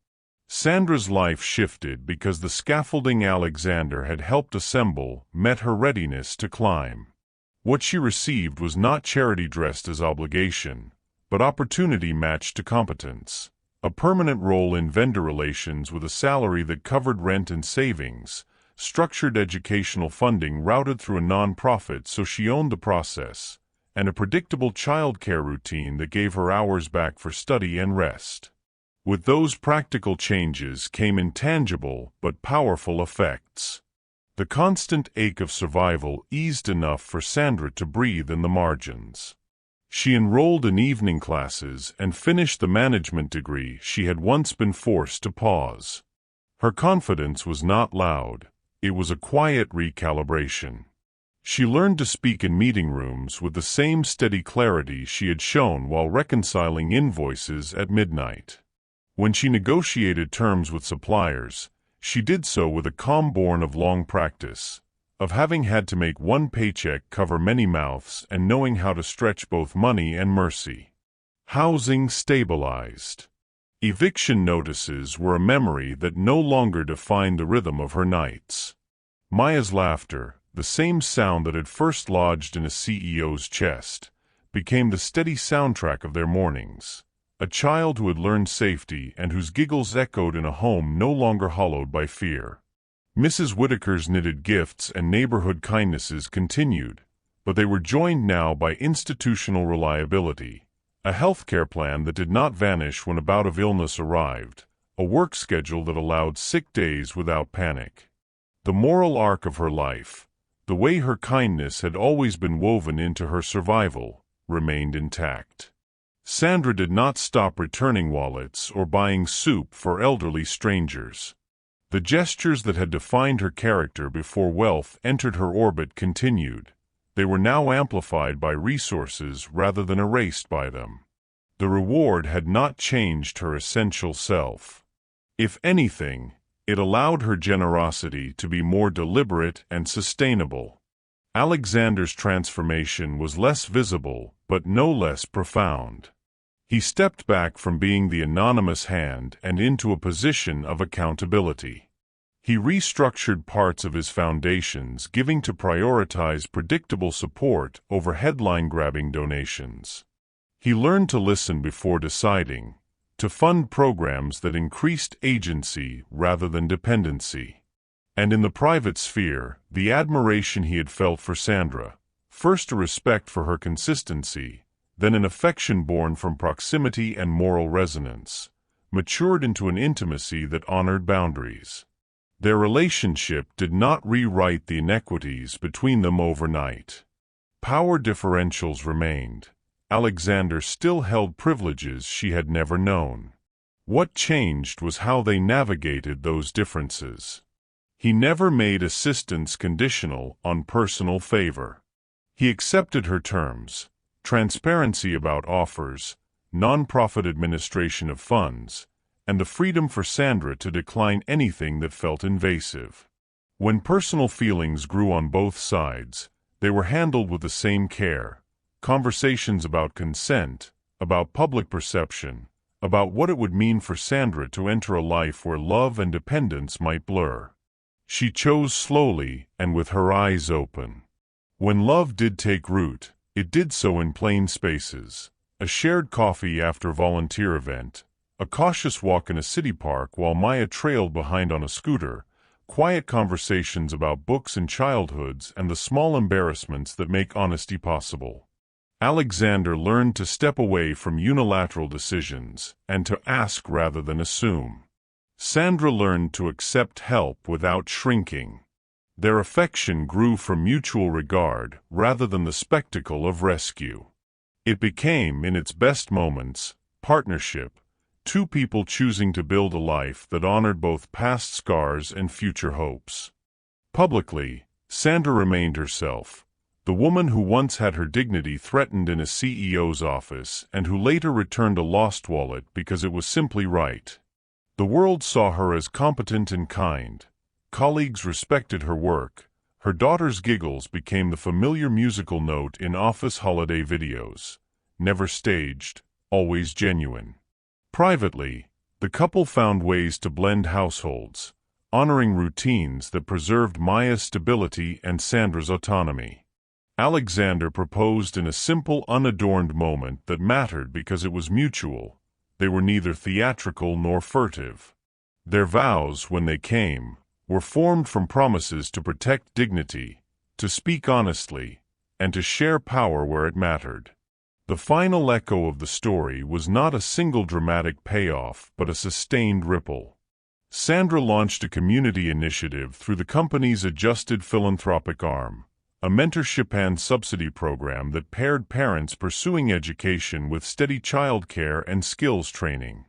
Sandra's life shifted because the scaffolding Alexander had helped assemble met her readiness to climb. What she received was not charity dressed as obligation, but opportunity matched to competence. A permanent role in vendor relations with a salary that covered rent and savings, structured educational funding routed through a non-profit so she owned the process, and a predictable childcare routine that gave her hours back for study and rest. With those practical changes came intangible but powerful effects. The constant ache of survival eased enough for Sandra to breathe in the margins. She enrolled in evening classes and finished the management degree she had once been forced to pause. Her confidence was not loud, it was a quiet recalibration. She learned to speak in meeting rooms with the same steady clarity she had shown while reconciling invoices at midnight. When she negotiated terms with suppliers, she did so with a calm born of long practice, of having had to make one paycheck cover many mouths and knowing how to stretch both money and mercy. Housing stabilized. Eviction notices were a memory that no longer defined the rhythm of her nights. Maya's laughter, the same sound that had first lodged in a CEO's chest, became the steady soundtrack of their mornings. A child who had learned safety and whose giggles echoed in a home no longer hollowed by fear. Mrs. Whitaker's knitted gifts and neighborhood kindnesses continued, but they were joined now by institutional reliability, a healthcare plan that did not vanish when a bout of illness arrived, a work schedule that allowed sick days without panic. The moral arc of her life, the way her kindness had always been woven into her survival, remained intact. Sandra did not stop returning wallets or buying soup for elderly strangers. The gestures that had defined her character before wealth entered her orbit continued. They were now amplified by resources rather than erased by them. The reward had not changed her essential self. If anything, it allowed her generosity to be more deliberate and sustainable. Alexander's transformation was less visible, but no less profound. He stepped back from being the anonymous hand and into a position of accountability. He restructured parts of his foundations, giving to prioritize predictable support over headline-grabbing donations. He learned to listen before deciding, to fund programs that increased agency rather than dependency. And in the private sphere, the admiration he had felt for Sandra, first a respect for her consistency, then an affection born from proximity and moral resonance, matured into an intimacy that honored boundaries. Their relationship did not rewrite the inequities between them overnight. Power differentials remained. Alexander still held privileges she had never known. What changed was how they navigated those differences. He never made assistance conditional on personal favor. He accepted her terms. Transparency about offers, non-profit administration of funds, and the freedom for Sandra to decline anything that felt invasive. When personal feelings grew on both sides, they were handled with the same care. Conversations about consent, about public perception, about what it would mean for Sandra to enter a life where love and dependence might blur. She chose slowly and with her eyes open. When love did take root, it did so in plain spaces, a shared coffee after volunteer event, a cautious walk in a city park while Maya trailed behind on a scooter, quiet conversations about books and childhoods and the small embarrassments that make honesty possible. Alexander learned to step away from unilateral decisions and to ask rather than assume. Sandra learned to accept help without shrinking. Their affection grew from mutual regard rather than the spectacle of rescue. It became, in its best moments, partnership, two people choosing to build a life that honored both past scars and future hopes. Publicly, Sandra remained herself, the woman who once had her dignity threatened in a CEO's office and who later returned a lost wallet because it was simply right. The world saw her as competent and kind. Colleagues respected her work. Her daughter's giggles became the familiar musical note in office holiday videos. Never staged, always genuine. Privately, The couple found ways to blend households, honoring routines that preserved Maya's stability and Sandra's autonomy. Alexander proposed in a simple, unadorned moment that mattered because it was mutual. They were neither theatrical nor furtive. Their vows, when they came, were formed from promises to protect dignity, to speak honestly, and to share power where it mattered. The final echo of the story was not a single dramatic payoff, but a sustained ripple. Sandra launched a community initiative through the company's adjusted philanthropic arm, a mentorship and subsidy program that paired parents pursuing education with steady childcare and skills training.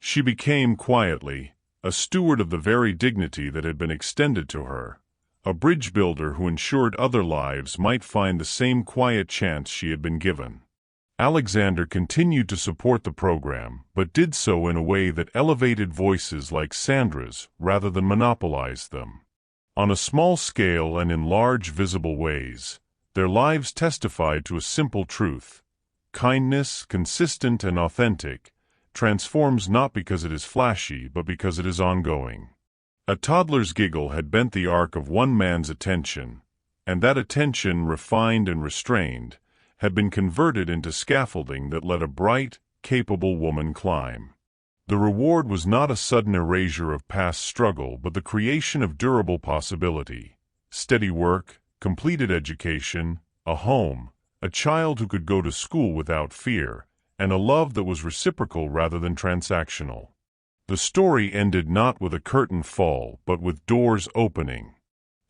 She became, quietly, a steward of the very dignity that had been extended to her, a bridge builder who ensured other lives might find the same quiet chance she had been given. Alexander continued to support the program, but did so in a way that elevated voices like Sandra's rather than monopolized them. On a small scale and in large visible ways, their lives testified to a simple truth: kindness, consistent and authentic, transforms not because it is flashy but because it is ongoing. A toddler's giggle had bent the arc of one man's attention, and that attention, refined and restrained, had been converted into scaffolding that let a bright, capable woman climb. The reward was not a sudden erasure of past struggle but the creation of durable possibility: steady work, completed education, a home, a child who could go to school without fear, and a love that was reciprocal rather than transactional. The story ended not with a curtain fall but with doors opening.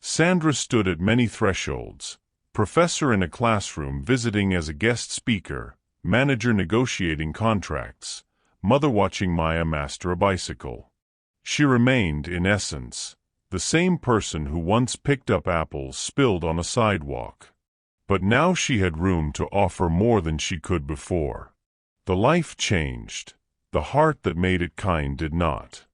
Sandra stood at many thresholds: professor in a classroom visiting as a guest speaker, manager negotiating contracts, mother watching Maya master a bicycle. She remained, in essence, the same person who once picked up apples spilled on a sidewalk. But now she had room to offer more than she could before. The life changed. The heart that made it kind did not.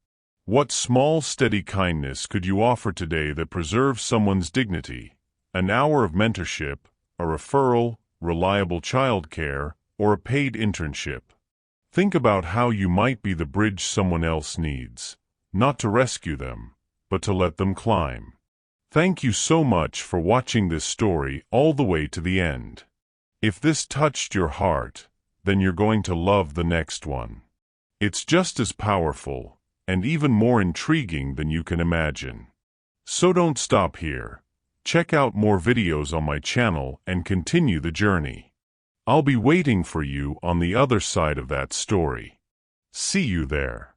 What small, steady kindness could you offer today that preserves someone's dignity? An hour of mentorship, a referral, reliable childcare, or a paid internship? Think about how you might be the bridge someone else needs, not to rescue them, but to let them climb. Thank you so much for watching this story all the way to the end. If this touched your heart, then you're going to love the next one. It's just as powerful, and even more intriguing than you can imagine. So don't stop here. Check out more videos on my channel and continue the journey. I'll be waiting for you on the other side of that story. See you there.